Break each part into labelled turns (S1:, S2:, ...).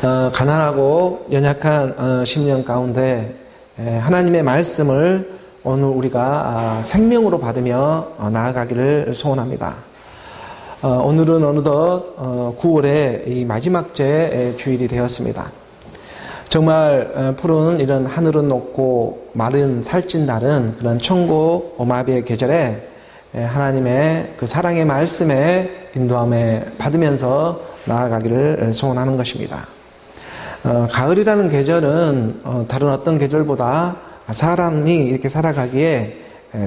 S1: 가난하고 연약한 심령 가운데 하나님의 말씀을 오늘 우리가 생명으로 받으며 나아가기를 소원합니다. 오늘은 어느덧 9월의 이 마지막 주일이 되었습니다. 정말 푸른 이런 하늘은 높고 마른 살찐 날은 그런 천고 마비의 계절에 하나님의 그 사랑의 말씀에 인도함에 받으면서 나아가기를 소원하는 것입니다. 가을이라는 계절은 다른 어떤 계절보다 사람이 이렇게 살아가기에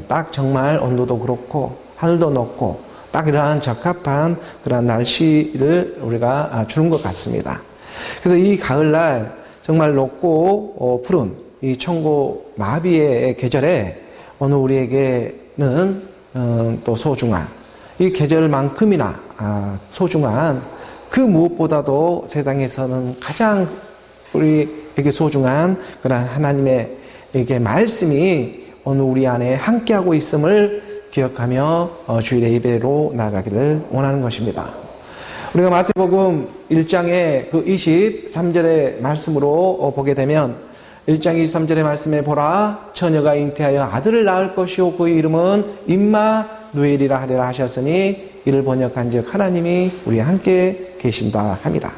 S1: 딱 정말 온도도 그렇고 하늘도 높고 딱 이러한 적합한 그런 날씨를 우리가 주는 것 같습니다. 그래서 이 가을날 정말 높고 푸른 이 천고 마비의 계절에 오늘 우리에게는 또 소중한 이 계절만큼이나 소중한 그 무엇보다도 세상에서는 가장 우리에게 소중한 그런 하나님의 이게 말씀이 오늘 우리 안에 함께하고 있음을 기억하며 주일의 예배로 나아가기를 원하는 것입니다. 우리가 마태복음 1장의 그 23절의 말씀으로 보게 되면 1장 23절의 말씀에 보라 처녀가 잉태하여 아들을 낳을 것이요 그 이름은 임마누엘이라 하리라 하셨으니 이를 번역한즉 하나님이 우리 함께 계신다 함이라.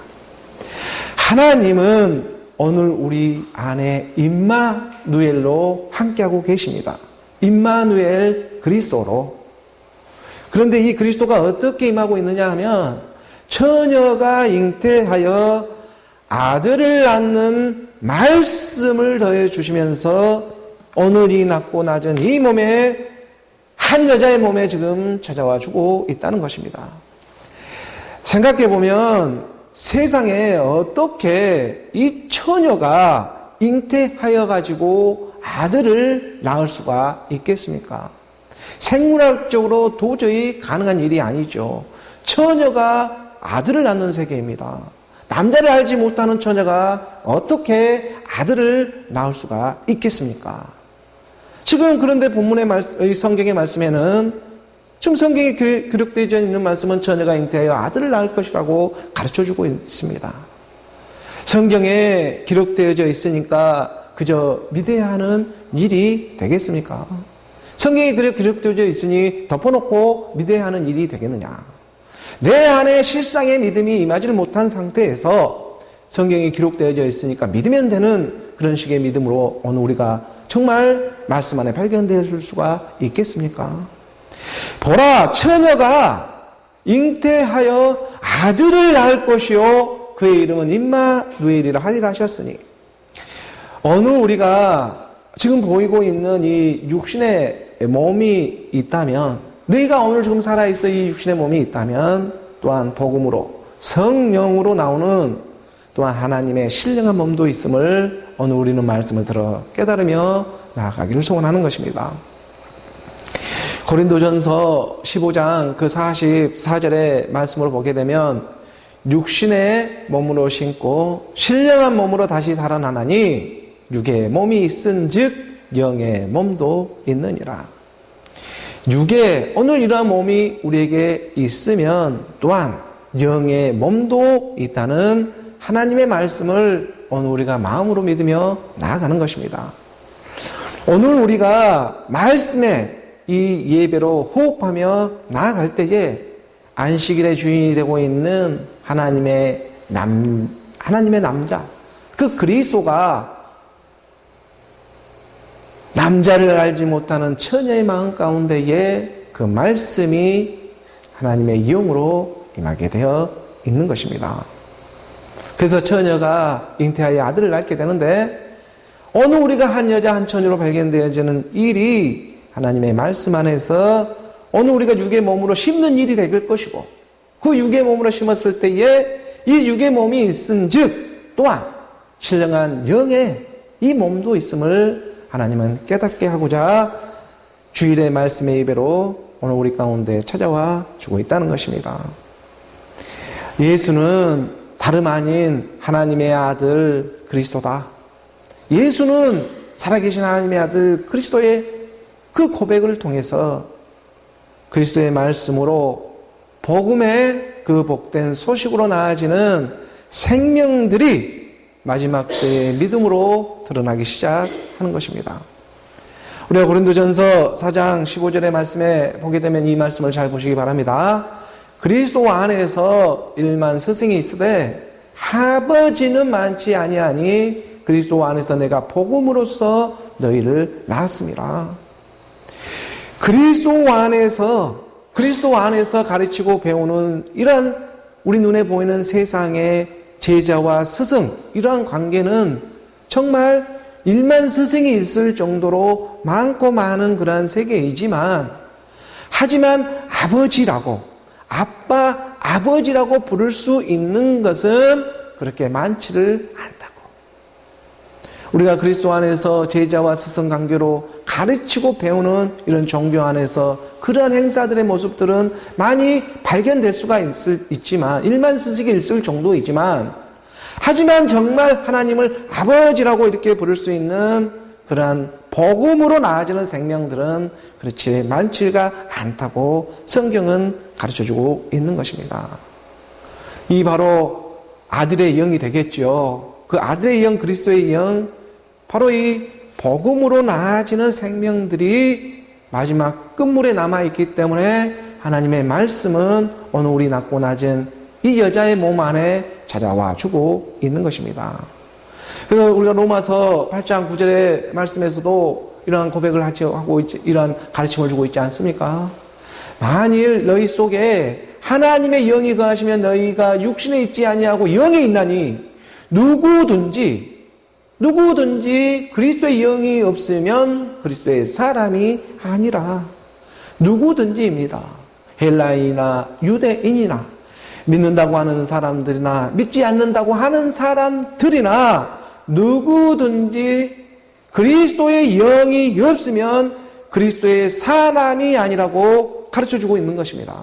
S1: 하나님은 오늘 우리 안에 임마누엘로 함께하고 계십니다. 임마누엘 그리스도로. 그런데 이 그리스도가 어떻게 임하고 있느냐 하면 처녀가 잉태하여 아들을 낳는 말씀을 더해 주시면서 오늘 이 낮고 낮은 이 몸에 한 여자의 몸에 지금 찾아와 주고 있다는 것입니다. 생각해 보면 세상에 어떻게 이 처녀가 잉태하여 가지고 아들을 낳을 수가 있겠습니까? 생물학적으로 도저히 가능한 일이 아니죠. 처녀가 아들을 낳는 세계입니다. 남자를 알지 못하는 처녀가 어떻게 아들을 낳을 수가 있겠습니까? 지금 그런데 본문의 성경의 말씀에는 지금 성경에 기록되어 있는 말씀은 처녀가 잉태하여 아들을 낳을 것이라고 가르쳐주고 있습니다. 성경에 기록되어져 있으니까 그저 믿어야 하는 일이 되겠습니까? 성경에 기록되어져 있으니 덮어놓고 믿어야 하는 일이 되겠느냐? 내 안에 실상의 믿음이 임하지를 못한 상태에서 성경이 기록되어져 있으니까 믿으면 되는 그런 식의 믿음으로 오늘 우리가 정말 말씀 안에 발견될 수가 있겠습니까? 보라 처녀가 잉태하여 아들을 낳을 것이요 그의 이름은 임마누엘이라 하리라 하셨으니 오늘 우리가 지금 보이고 있는 이 육신의 몸이 있다면 내가 오늘 지금 살아있어 이 육신의 몸이 있다면 또한 복음으로 성령으로 나오는 또한 하나님의 신령한 몸도 있음을 오늘 우리는 말씀을 들어 깨달으며 나아가기를 소원하는 것입니다. 고린도전서 15장 그 44절의 말씀을 보게 되면 육신의 몸으로 신고 신령한 몸으로 다시 살아나나니 육의 몸이 있은즉 영의 몸도 있느니라. 육의 오늘 이러한 몸이 우리에게 있으면 또한 영의 몸도 있다는 하나님의 말씀을 오늘 우리가 마음으로 믿으며 나아가는 것입니다. 오늘 우리가 말씀에 이 예배로 호흡하며 나아갈 때에 안식일의 주인이 되고 있는 하나님의 남자, 그 그리스도가 남자를 알지 못하는 처녀의 마음 가운데에 그 말씀이 하나님의 영으로 임하게 되어 있는 것입니다. 그래서 처녀가 잉태하여 아들을 낳게 되는데 오늘 우리가 한 여자 한 처녀로 발견되어지는 일이 하나님의 말씀 안에서 오늘 우리가 육의 몸으로 심는 일이 될 것이고 그 육의 몸으로 심었을 때에 이 육의 몸이 있은즉 또한 신령한 영의 이 몸도 있음을 하나님은 깨닫게 하고자 주일의 말씀의 예배로 오늘 우리 가운데 찾아와 주고 있다는 것입니다. 예수는 다름 아닌 하나님의 아들 그리스도다. 예수는 살아계신 하나님의 아들 그리스도의 그 고백을 통해서 그리스도의 말씀으로 복음의 그 복된 소식으로 나아지는 생명들이 마지막 때의 믿음으로 드러나기 시작하는 것입니다. 우리가 고린도전서 4장 15절의 말씀에 보게 되면 이 말씀을 잘 보시기 바랍니다. 그리스도 안에서 일만 스승이 있으되 아버지는 많지 아니하니 그리스도 안에서 내가 복음으로써 너희를 낳았습니다. 그리스도 안에서 가르치고 배우는 이런 우리 눈에 보이는 세상의 제자와 스승, 이러한 관계는 정말 일만 스승이 있을 정도로 많고 많은 그러한 세계이지만, 하지만 아버지라고, 아버지라고 부를 수 있는 것은 그렇게 많지를 않다고. 우리가 그리스도 안에서 제자와 스승 관계로 가르치고 배우는 이런 종교 안에서 그러한 행사들의 모습들은 많이 발견될 수가 있지만, 일만 스승이 있을 정도이지만, 하지만 정말 하나님을 아버지라고 이렇게 부를 수 있는 그러한 복음으로 나아지는 생명들은 그렇지 많지가 않다고 성경은 가르쳐주고 있는 것입니다. 이 바로 아들의 영이 되겠죠. 그 아들의 영, 그리스도의 영, 바로 이 복음으로 나아지는 생명들이 마지막 끝물에 남아있기 때문에 하나님의 말씀은 오늘 우리 낮고 낮은 이 여자의 몸 안에 찾아와 주고 있는 것입니다. 그래서 우리가 로마서 8장 9절의 말씀에서도 이러한 고백을 하고 이러한 가르침을 주고 있지 않습니까? 만일 너희 속에 하나님의 영이 거하시면 너희가 육신에 있지 아니하고 영에 있나니 누구든지 그리스도의 영이 없으면 그리스도의 사람이 아니라. 누구든지입니다. 헬라인이나 유대인이나 믿는다고 하는 사람들이나 믿지 않는다고 하는 사람들이나 누구든지 그리스도의 영이 없으면 그리스도의 사람이 아니라고 가르쳐주고 있는 것입니다.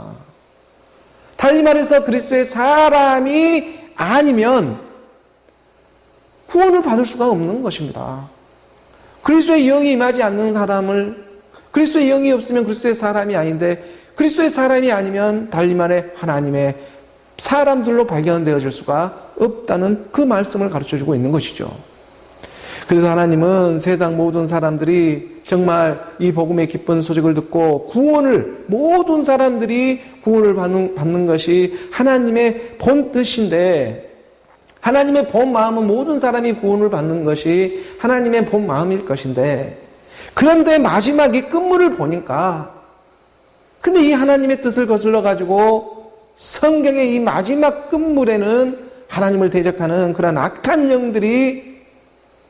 S1: 달리 말해서 그리스도의 사람이 아니면 구원을 받을 수가 없는 것입니다. 그리스도의 영이 임하지 않는 사람을, 그리스도의 영이 없으면 그리스도의 사람이 아닌데, 그리스도의 사람이 아니면 달리 말해 하나님의 사람들로 발견되어질 수가 없다는 그 말씀을 가르쳐주고 있는 것이죠. 그래서 하나님은 세상 모든 사람들이 정말 이 복음의 기쁜 소식을 듣고 모든 사람들이 구원을 받는 것이 하나님의 본 뜻인데, 하나님의 본 마음은 모든 사람이 구원을 받는 것이 하나님의 본 마음일 것인데, 그런데 마지막 이 끝물을 보니까, 근데 이 하나님의 뜻을 거슬러 가지고 성경의 이 마지막 끝물에는 하나님을 대적하는 그런 악한 영들이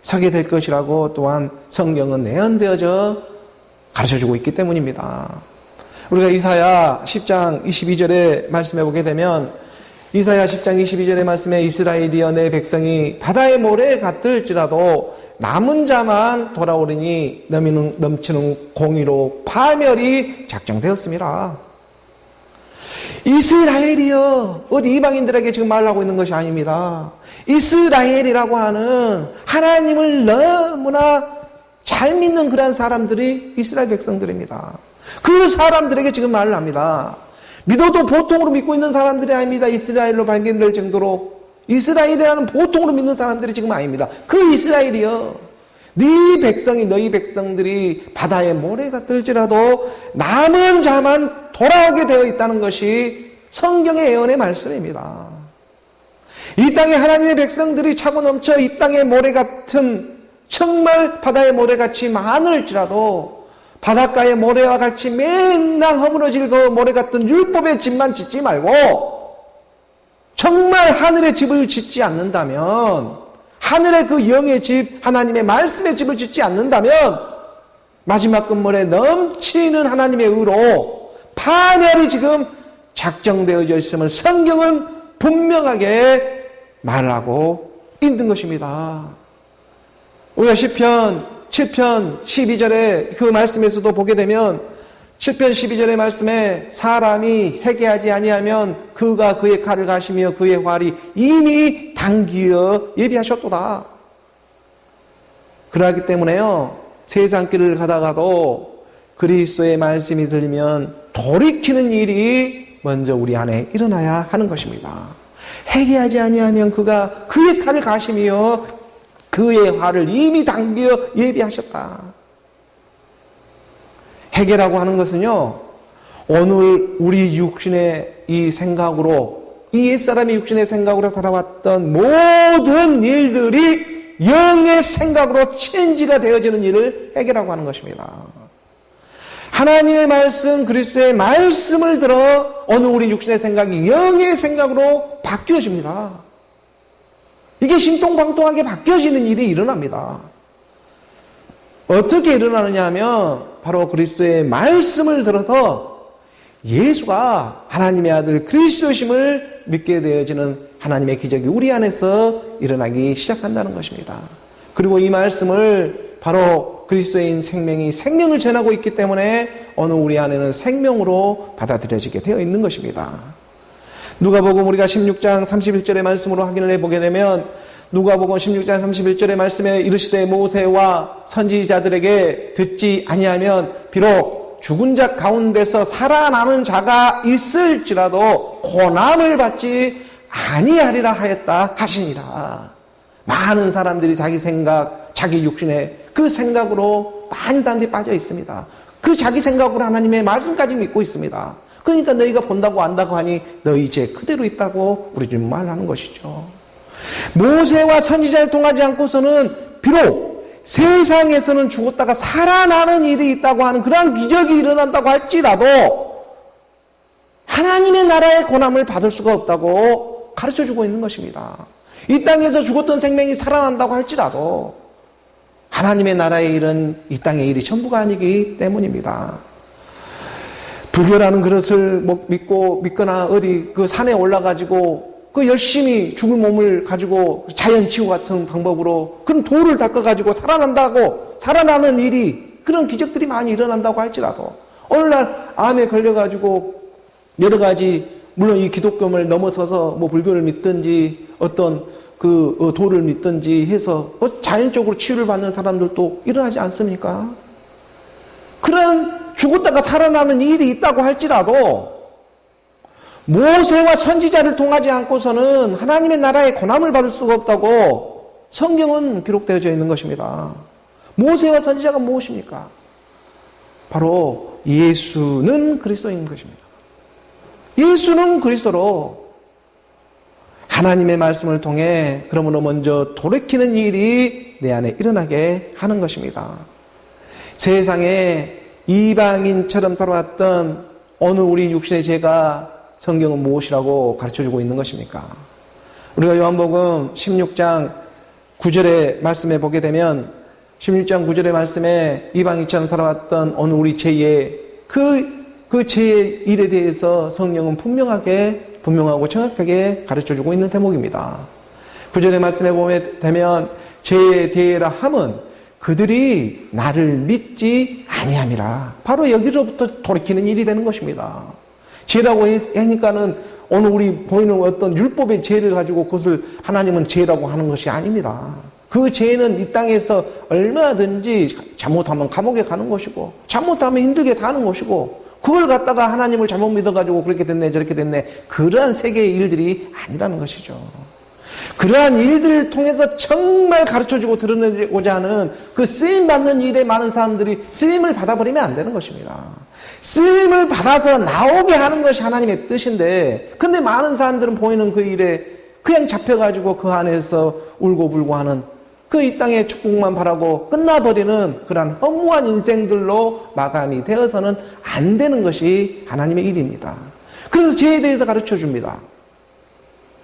S1: 서게 될 것이라고 또한 성경은 내연되어져 가르쳐주고 있기 때문입니다. 우리가 이사야 10장 22절에 말씀해 보게 되면, 이사야 10장 22절의 말씀에 이스라엘이여 내 백성이 바다의 모래 같을지라도 남은 자만 돌아오리니 넘치는 공의로 파멸이 작정되었습니다. 이스라엘이여, 어디 이방인들에게 지금 말을 하고 있는 것이 아닙니다. 이스라엘이라고 하는 하나님을 너무나 잘 믿는 그런 사람들이 이스라엘 백성들입니다. 그 사람들에게 지금 말을 합니다. 믿어도 보통으로 믿고 있는 사람들이 아닙니다. 이스라엘로 발견될 정도로. 이스라엘이라는 보통으로 믿는 사람들이 지금 아닙니다. 그 이스라엘이여, 너희 백성들이 바다의 모래가 들지라도 남은 자만 돌아오게 되어 있다는 것이 성경의 예언의 말씀입니다. 이 땅에 하나님의 백성들이 차고 넘쳐 이 땅의 모래 같은, 정말 바다의 모래같이 많을지라도 바닷가의 모래와 같이 맨날 허물어질 그 모래 같은 율법의 집만 짓지 말고 정말 하늘의 집을 짓지 않는다면, 하늘의 그 영의 집, 하나님의 말씀의 집을 짓지 않는다면 마지막 끝물에 넘치는 하나님의 의로 파멸이 지금 작정되어져 있음을 성경은 분명하게 말하고 있는 것입니다. 우리가 시편 7편 12절에 그 말씀에서도 보게 되면 7편 12절의 말씀에 사람이 회개하지 아니하면 그가 그의 칼을 가시며 그의 활이 이미 당기어 예비하셨도다. 그러기 때문에요, 세상 길을 가다가도 그리스도의 말씀이 들리면 돌이키는 일이 먼저 우리 안에 일어나야 하는 것입니다. 회개하지 아니하면 그가 그의 칼을 가시며 그의 화를 이미 당겨 예비하셨다. 회개라고 하는 것은요, 오늘 우리 육신의 이 생각으로, 이 옛사람의 육신의 생각으로 살아왔던 모든 일들이 영의 생각으로 체인지가 되어지는 일을 회개라고 하는 것입니다. 하나님의 말씀, 그리스도의 말씀을 들어 오늘 우리 육신의 생각이 영의 생각으로 바뀌어집니다. 이게 신통방통하게 바뀌어지는 일이 일어납니다. 어떻게 일어나느냐 하면 바로 그리스도의 말씀을 들어서 예수가 하나님의 아들 그리스도심을 믿게 되어지는 하나님의 기적이 우리 안에서 일어나기 시작한다는 것입니다. 그리고 이 말씀을 바로 그리스도인 생명이 생명을 전하고 있기 때문에 오늘 우리 안에는 생명으로 받아들여지게 되어 있는 것입니다. 누가복음 우리가 16장 31절의 말씀으로 확인을 해보게 되면 누가복음 16장 31절의 말씀에 이르시되 모세와 선지자들에게 듣지 아니하면 비록 죽은 자 가운데서 살아나는 자가 있을지라도 고난을 받지 아니하리라 하였다 하시니라. 많은 사람들이 자기 생각, 자기 육신의 그 생각으로 많이 단데 빠져 있습니다. 그 자기 생각으로 하나님의 말씀까지 믿고 있습니다. 그러니까 너희가 본다고 안다고 하니 너희 죄 그대로 있다고 우리 좀 말하는 것이죠. 모세와 선지자를 통하지 않고서는 비록 세상에서는 죽었다가 살아나는 일이 있다고 하는 그러한 기적이 일어난다고 할지라도 하나님의 나라의 권함을 받을 수가 없다고 가르쳐주고 있는 것입니다. 이 땅에서 죽었던 생명이 살아난다고 할지라도 하나님의 나라의 일은 이 땅의 일이 전부가 아니기 때문입니다. 불교라는 그릇을 믿거나 어디 그 산에 올라가지고 그 열심히 죽을 몸을 가지고 자연치유 같은 방법으로 그런 돌을 닦아가지고 살아나는 일이 그런 기적들이 많이 일어난다고 할지라도 오늘날 암에 걸려가지고 여러 가지 물론 이 기독교를 넘어서서 뭐 불교를 믿든지 어떤 그 도를 믿든지 해서 자연적으로 치유를 받는 사람들도 일어나지 않습니까? 그런 죽었다가 살아나는 일이 있다고 할지라도 모세와 선지자를 통하지 않고서는 하나님의 나라의 권함을 받을 수가 없다고 성경은 기록되어져 있는 것입니다. 모세와 선지자가 무엇입니까? 바로 예수는 그리스도인 것입니다. 예수는 그리스도로 하나님의 말씀을 통해 그러므로 먼저 돌이키는 일이 내 안에 일어나게 하는 것입니다. 세상에 이방인처럼 살아왔던 어느 우리 육신의 죄가 성경은 무엇이라고 가르쳐주고 있는 것입니까? 우리가 요한복음 16장 9절의 말씀에 보게 되면 16장 9절의 말씀에 이방인처럼 살아왔던 어느 우리 죄의 그 죄의 일에 대해서 성경은 분명하고 정확하게 가르쳐주고 있는 대목입니다. 9절의 말씀에 보게 되면 죄에 대해라 함은 그들이 나를 믿지 아니함이라. 바로 여기로부터 돌이키는 일이 되는 것입니다. 죄라고 하니까는 오늘 우리 보이는 어떤 율법의 죄를 가지고 그것을 하나님은 죄라고 하는 것이 아닙니다. 그 죄는 이 땅에서 얼마든지 잘못하면 감옥에 가는 것이고 잘못하면 힘들게 사는 것이고 그걸 갖다가 하나님을 잘못 믿어가지고 그렇게 됐네 저렇게 됐네 그러한 세계의 일들이 아니라는 것이죠. 그러한 일들을 통해서 정말 가르쳐주고 드러내고자 하는 그 쓰임받는 일에 많은 사람들이 쓰임을 받아버리면 안 되는 것입니다. 쓰임을 받아서 나오게 하는 것이 하나님의 뜻인데 근데 많은 사람들은 보이는 그 일에 그냥 잡혀가지고 그 안에서 울고불고 하는 그 이 땅의 축복만 바라고 끝나버리는 그러한 허무한 인생들로 마감이 되어서는 안 되는 것이 하나님의 일입니다. 그래서 죄에 대해서 가르쳐줍니다.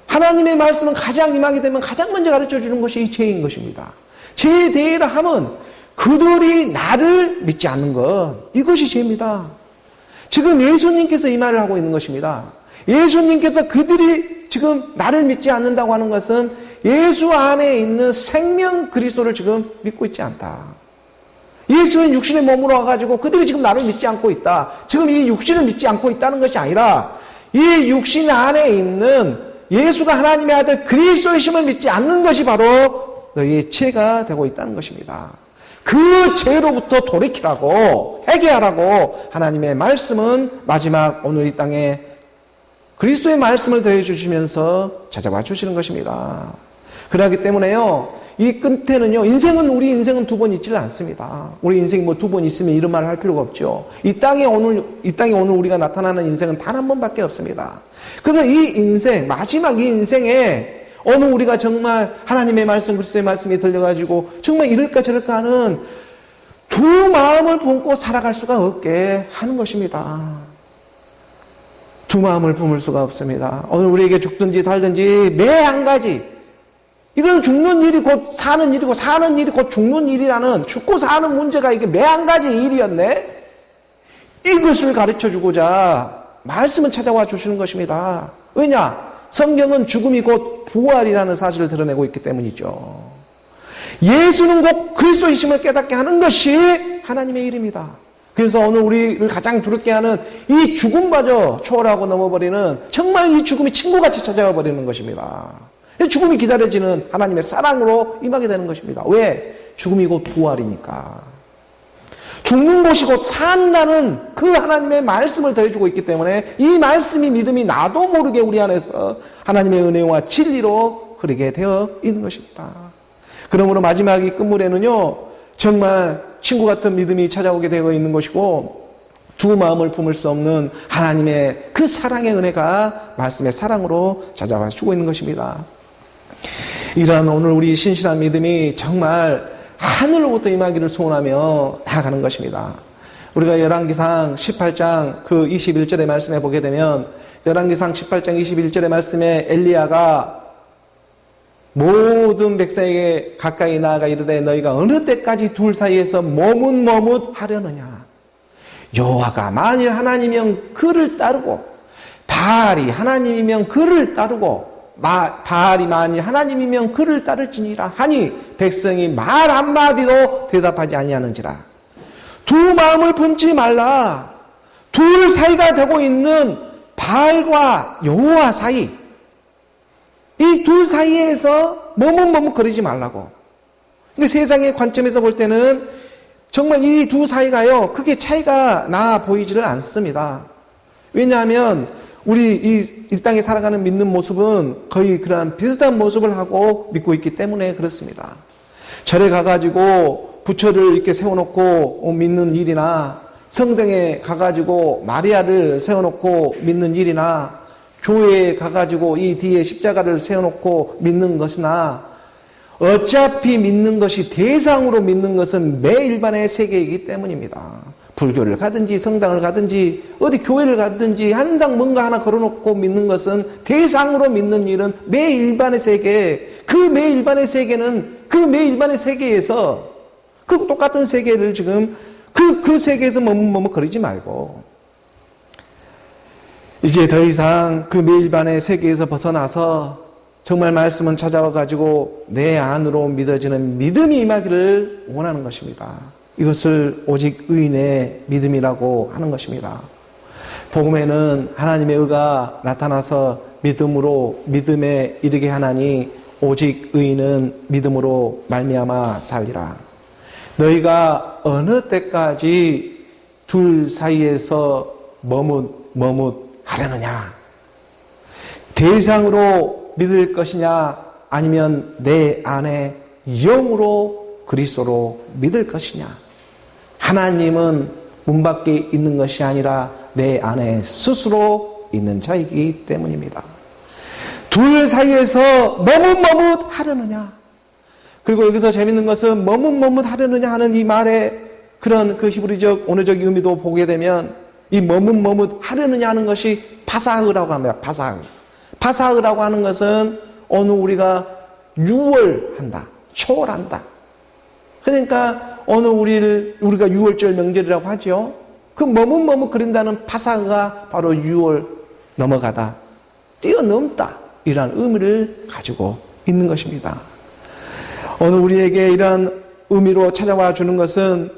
S1: 하나님의 말씀은 가장 임하게 되면 가장 먼저 가르쳐주는 것이 이 죄인 것입니다. 죄에 대해라 함은 그들이 나를 믿지 않는 것 이것이 죄입니다. 지금 예수님께서 이 말을 하고 있는 것입니다. 예수님께서 그들이 지금 나를 믿지 않는다고 하는 것은 예수 안에 있는 생명 그리스도를 지금 믿고 있지 않다. 예수는 육신의 몸으로 와가지고 그들이 지금 나를 믿지 않고 있다. 지금 이 육신을 믿지 않고 있다는 것이 아니라 이 육신 안에 있는 예수가 하나님의 아들 그리스도의 심을 믿지 않는 것이 바로 너희의 죄가 되고 있다는 것입니다. 그 죄로부터 돌이키라고 회개하라고 하나님의 말씀은 마지막 오늘 이 땅에 그리스도의 말씀을 더해 주시면서 찾아와 주시는 것입니다. 그렇기 때문에요, 이 끝에는요, 우리 인생은 두 번 있지를 않습니다. 우리 인생이 뭐 두 번 있으면 이런 말을 할 필요가 없죠. 이 땅에 오늘 우리가 나타나는 인생은 단 한 번밖에 없습니다. 그래서 이 인생, 마지막 이 인생에 어느 우리가 정말 하나님의 말씀, 그리스도의 말씀이 들려가지고 정말 이럴까 저럴까 하는 두 마음을 품고 살아갈 수가 없게 하는 것입니다. 두 마음을 품을 수가 없습니다. 오늘 우리에게 죽든지 살든지 매 한 가지, 이건 죽는 일이 곧 사는 일이고 사는 일이 곧 죽는 일이라는, 죽고 사는 문제가 이게 매 한 가지 일이었네. 이것을 가르쳐주고자 말씀을 찾아와 주시는 것입니다. 왜냐? 성경은 죽음이 곧 부활이라는 사실을 드러내고 있기 때문이죠. 예수는 곧 그리스도이심을 깨닫게 하는 것이 하나님의 일입니다. 그래서 오늘 우리를 가장 두렵게 하는 이 죽음마저 초월하고 넘어버리는, 정말 이 죽음이 친구같이 찾아와 버리는 것입니다. 죽음이 기다려지는 하나님의 사랑으로 임하게 되는 것입니다. 왜? 죽음이 곧 부활이니까. 죽는 곳이 곧 산다는 그 하나님의 말씀을 더해주고 있기 때문에 이 말씀이, 믿음이 나도 모르게 우리 안에서 하나님의 은혜와 진리로 흐르게 되어 있는 것입니다. 그러므로 마지막 이 끝물에는요, 정말 친구 같은 믿음이 찾아오게 되어 있는 것이고, 두 마음을 품을 수 없는 하나님의 그 사랑의 은혜가 말씀의 사랑으로 찾아와 주고 있는 것입니다. 이러한 오늘 우리 신실한 믿음이 정말 하늘로부터 임하기를 소원하며 나아가는 것입니다. 우리가 열왕기상 18장 그 21절의 말씀에 보게 되면, 열왕기상 18장 21절의 말씀에 엘리야가 모든 백성에게 가까이 나아가 이르되 너희가 어느 때까지 둘 사이에서 머뭇머뭇하려느냐. 여호와가 만일 하나님이면 그를 따르고, 바알이 하나님이면 그를 따르고, 바알이 만일 하나님이면 그를 따를지니라 하니 백성이 말 한마디도 대답하지 아니하는지라. 두 마음을 품지 말라. 둘 사이가 되고 있는 바알과 여호와 사이, 이 둘 사이에서 머뭇머뭇거리지 말라고. 그러니까 세상의 관점에서 볼 때는 정말 이 두 사이가요, 크게 차이가 나 보이지를 않습니다. 왜냐하면 우리 이 땅에 살아가는 믿는 모습은 거의 그러한 비슷한 모습을 하고 믿고 있기 때문에 그렇습니다. 절에 가가지고 부처를 이렇게 세워놓고 믿는 일이나, 성당에 가가지고 마리아를 세워놓고 믿는 일이나, 교회에 가가지고 이 뒤에 십자가를 세워놓고 믿는 것이나, 어차피 믿는 것이, 대상으로 믿는 것은 매일반의 세계이기 때문입니다. 불교를 가든지 성당을 가든지 어디 교회를 가든지 항상 뭔가 하나 걸어놓고 믿는 것은, 대상으로 믿는 일은 매일반의 세계, 그 매일반의 세계는 그 매일반의 세계에서, 그 똑같은 세계를 지금 그 세계에서 머뭇머뭇거리지 말고, 이제 더 이상 그 매일반의 세계에서 벗어나서 정말 말씀은 찾아와가지고 내 안으로 믿어지는 믿음이 임하기를 원하는 것입니다. 이것을 오직 의인의 믿음이라고 하는 것입니다. 복음에는 하나님의 의가 나타나서 믿음에 이르게 하나니 오직 의인은 믿음으로 말미암아 살리라. 너희가 어느 때까지 둘 사이에서 머뭇하려느냐. 대상으로 믿을 것이냐, 아니면 내 안에 영으로 그리스도로 믿을 것이냐. 하나님은 문 밖에 있는 것이 아니라 내 안에 스스로 있는 자이기 때문입니다. 둘 사이에서 머뭇하려느냐. 그리고 여기서 재밌는 것은 머뭇하려느냐 하는 이 말의 그런 그 히브리적 언어적 의미도 보게 되면, 이 머뭇하려느냐 하는 것이 파사흐라고 합니다. 파사흐라고 하는 것은 어느 우리가 유월한다, 초월한다. 그러니까 어느 우리가 유월절 명절이라고 하죠. 그 머뭇거린다는 파사흐가 바로 유월 넘어가다, 뛰어넘다, 이러한 의미를 가지고 있는 것입니다. 어느 우리에게 이러한 의미로 찾아와 주는 것은,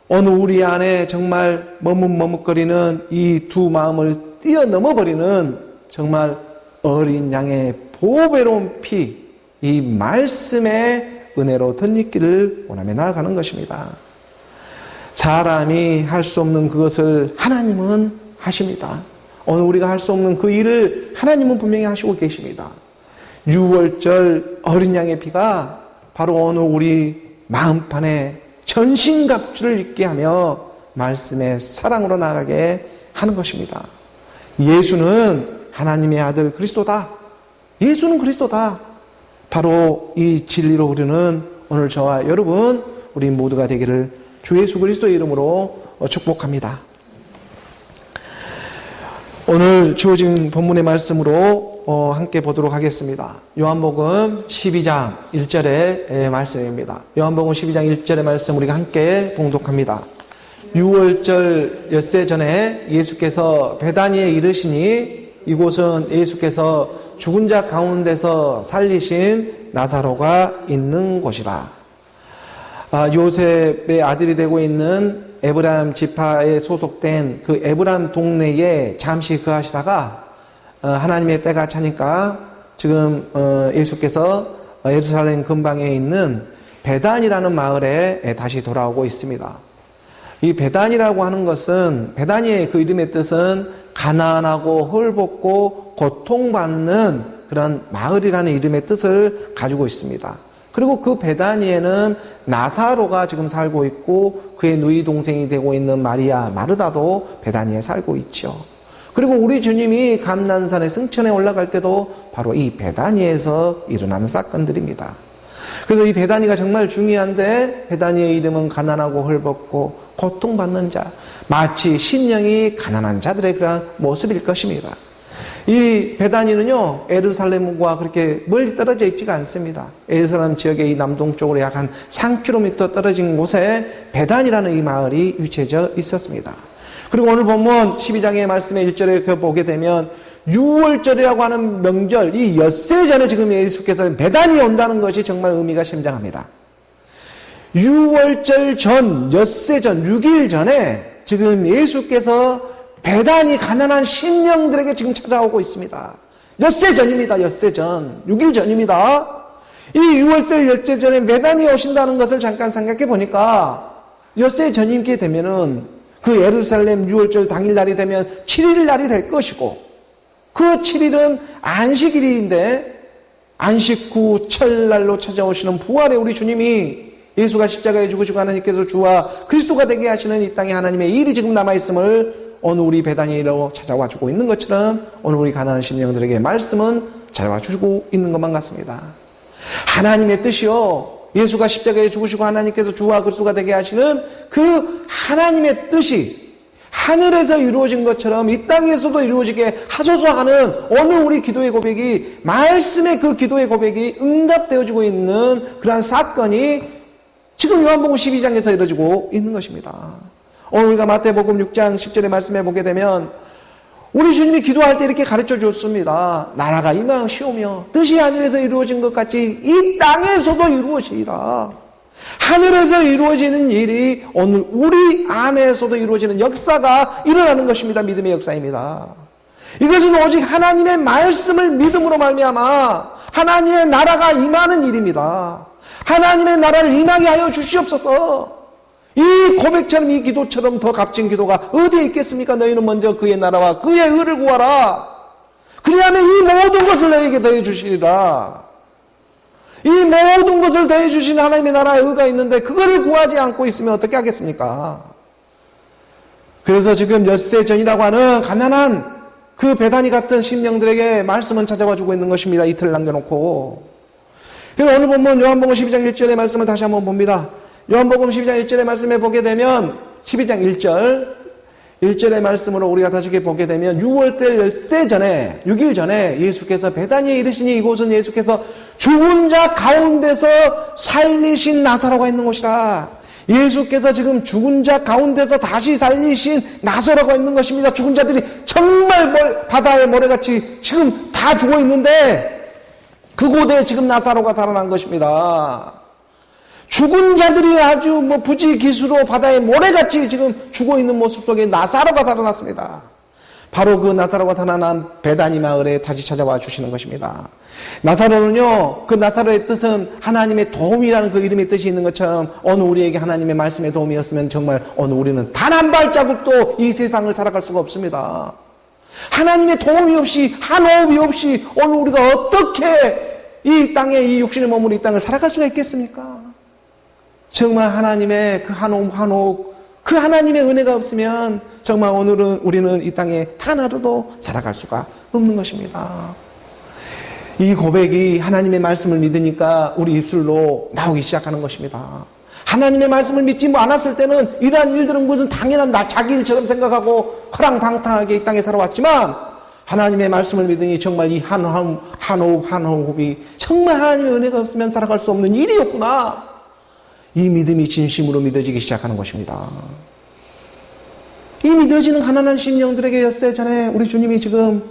S1: 어느 우리 안에 정말 머뭇거리는 이 두 마음을 뛰어넘어버리는 정말 어린 양의 보배로운 피, 이 말씀의 은혜로 덧입기를 원하며 나아가는 것입니다. 사람이 할 수 없는 그것을 하나님은 하십니다. 오늘 우리가 할 수 없는 그 일을 하나님은 분명히 하시고 계십니다. 6월절 어린 양의 피가 바로 오늘 우리 마음판에 전신갑주를 입게 하며 말씀의 사랑으로 나가게 하는 것입니다. 예수는 하나님의 아들 그리스도다. 예수는 그리스도다. 바로 이 진리로 우리는 오늘 저와 여러분 우리 모두가 되기를 주 예수 그리스도의 이름으로 축복합니다. 오늘 주어진 본문의 말씀으로 함께 보도록 하겠습니다. 요한복음 12장 1절의 말씀입니다. 요한복음 12장 1절의 말씀 우리가 함께 봉독합니다. 6월절 엿새 전에 예수께서 베다니에 이르시니 이곳은 예수께서 죽은 자 가운데서 살리신 나사로가 있는 곳이라. 요셉의 아들이 되고 있는 에브라임 지파에 소속된 그 에브라임 동네에 잠시 거하시다가 하나님의 때가 차니까 지금 예수께서 예루살렘 근방에 있는 베단이라는 마을에 다시 돌아오고 있습니다. 이 베단이라고 하는 것은 베단이의 그 이름의 뜻은 가난하고 헐벗고 고통받는 그런 마을이라는 이름의 뜻을 가지고 있습니다. 그리고 그 베다니에는 나사로가 지금 살고 있고 그의 누이 동생이 되고 있는 마리아 마르다도 베다니에 살고 있죠. 그리고 우리 주님이 감난산의 승천에 올라갈 때도 바로 이 베다니에서 일어나는 사건들입니다. 그래서 이 베다니가 정말 중요한데 베다니의 이름은 가난하고 헐벗고 고통받는 자, 마치 심령이 가난한 자들의 그런 모습일 것입니다. 이 베다니는요 예루살렘과 그렇게 멀리 떨어져 있지가 않습니다. 예루살렘 지역의 이 남동쪽으로 약 한 3km 떨어진 곳에 베단이라는 이 마을이 위치해져 있었습니다. 그리고 오늘 본문 12장의 말씀의 1절에 보게 되면 6월절이라고 하는 명절, 이 엿새 전에 지금 예수께서 베단이 온다는 것이 정말 의미가 심장합니다. 6월절 전, 엿새 전, 6일 전에 지금 예수께서 베단이 가난한 심령들에게 지금 찾아오고 있습니다. 엿새 전입니다. 엿새 전. 6일 전입니다. 이 6월절 엿새 전에 베단이 오신다는 것을 잠깐 생각해 보니까 엿새 전이게 되면은 그 예루살렘 6월절 당일날이 되면 7일 날이 될 것이고 그 7일은 안식일인데 안식 후 철날로 찾아오시는 부활의 우리 주님이 예수가 십자가에 죽으시고 하나님께서 주와 그리스도가 되게 하시는 이 땅에 하나님의 일이 지금 남아있음을 오늘 우리 베다니로 찾아와 주고 있는 것처럼 오늘 우리 가난한 심령들에게 말씀은 찾아와 주고 있는 것만 같습니다. 하나님의 뜻이요 예수가 십자가에 죽으시고 하나님께서 주와 그리스도가 되게 하시는 그 하나님의 뜻이 하늘에서 이루어진 것처럼 이 땅에서도 이루어지게 하소서 하는 오늘 우리 기도의 고백이 말씀의 그 기도의 고백이 응답되어지고 있는 그러한 사건이 지금 요한복음 12장에서 이루어지고 있는 것입니다. 오늘 우리가 마태복음 6장 10절의 말씀에 보게 되면 우리 주님이 기도할 때 이렇게 가르쳐 주었습니다. 나라가 임하시오며 뜻이 하늘에서 이루어진 것 같이 이 땅에서도 이루어지리라. 하늘에서 이루어지는 일이 오늘 우리 안에서도 이루어지는 역사가 일어나는 것입니다. 믿음의 역사입니다. 이것은 오직 하나님의 말씀을 믿음으로 말미암아 하나님의 나라가 임하는 일입니다. 하나님의 나라를 임하게 하여 주시옵소서. 이 고백처럼 이 기도처럼 더 값진 기도가 어디에 있겠습니까? 너희는 먼저 그의 나라와 그의 의를 구하라. 그리하면 이 모든 것을 너희에게 더해 주시리라. 이 모든 것을 더해 주신 하나님의 나라의 의가 있는데 그거를 구하지 않고 있으면 어떻게 하겠습니까? 그래서 지금 엿새 전이라고 하는 가난한 그 베다니 같은 심령들에게 말씀은 찾아와 주고 있는 것입니다. 이틀 남겨놓고. 그래서 오늘 보면 요한복음 12장 1절의 말씀을 다시 한번 봅니다. 요한복음 12장 1절의 말씀에 보게 되면 12장 1절의 말씀으로 우리가 다시 보게 되면 6월절 엿새 전에 6일 전에 예수께서 베다니에 이르시니 이곳은 예수께서 죽은 자 가운데서 살리신 나사로가 있는 곳이라. 예수께서 지금 죽은 자 가운데서 다시 살리신 나사로가 있는 것입니다. 죽은 자들이 정말 바다의 모래같이 지금 다 죽어 있는데 그곳에 지금 나사로가 달아난 것입니다. 죽은 자들이 아주 부지기수로 바다의 모래같이 지금 죽어 있는 모습 속에 나사로가 달아났습니다. 바로 그 나사로가 달아난 베다니 마을에 다시 찾아와 주시는 것입니다. 나사로는요, 그 나사로의 뜻은 하나님의 도움이라는 그 이름의 뜻이 있는 것처럼 오늘 우리에게 하나님의 말씀의 도움이었으면 정말 오늘 우리는 단 한 발자국도 이 세상을 살아갈 수가 없습니다. 하나님의 도움이 없이, 한 호흡이 없이 오늘 우리가 어떻게 이 땅에, 이 육신의 몸으로 이 땅을 살아갈 수가 있겠습니까? 정말 하나님의 그 한 호흡, 한 호흡, 그 하나님의 은혜가 없으면 정말 오늘은 우리는 이 땅에 단 하루도 살아갈 수가 없는 것입니다. 이 고백이 하나님의 말씀을 믿으니까 우리 입술로 나오기 시작하는 것입니다. 하나님의 말씀을 믿지 않았을 때는 이러한 일들은 무슨 당연한 자기 일처럼 생각하고 허랑방탕하게 이 땅에 살아왔지만 하나님의 말씀을 믿으니 정말 이 한 호흡 한 호흡이 정말 하나님의 은혜가 없으면 살아갈 수 없는 일이었구나. 이 믿음이 진심으로 믿어지기 시작하는 것입니다. 이 믿어지는 가난한 심령들에게 엿새 전에 우리 주님이 지금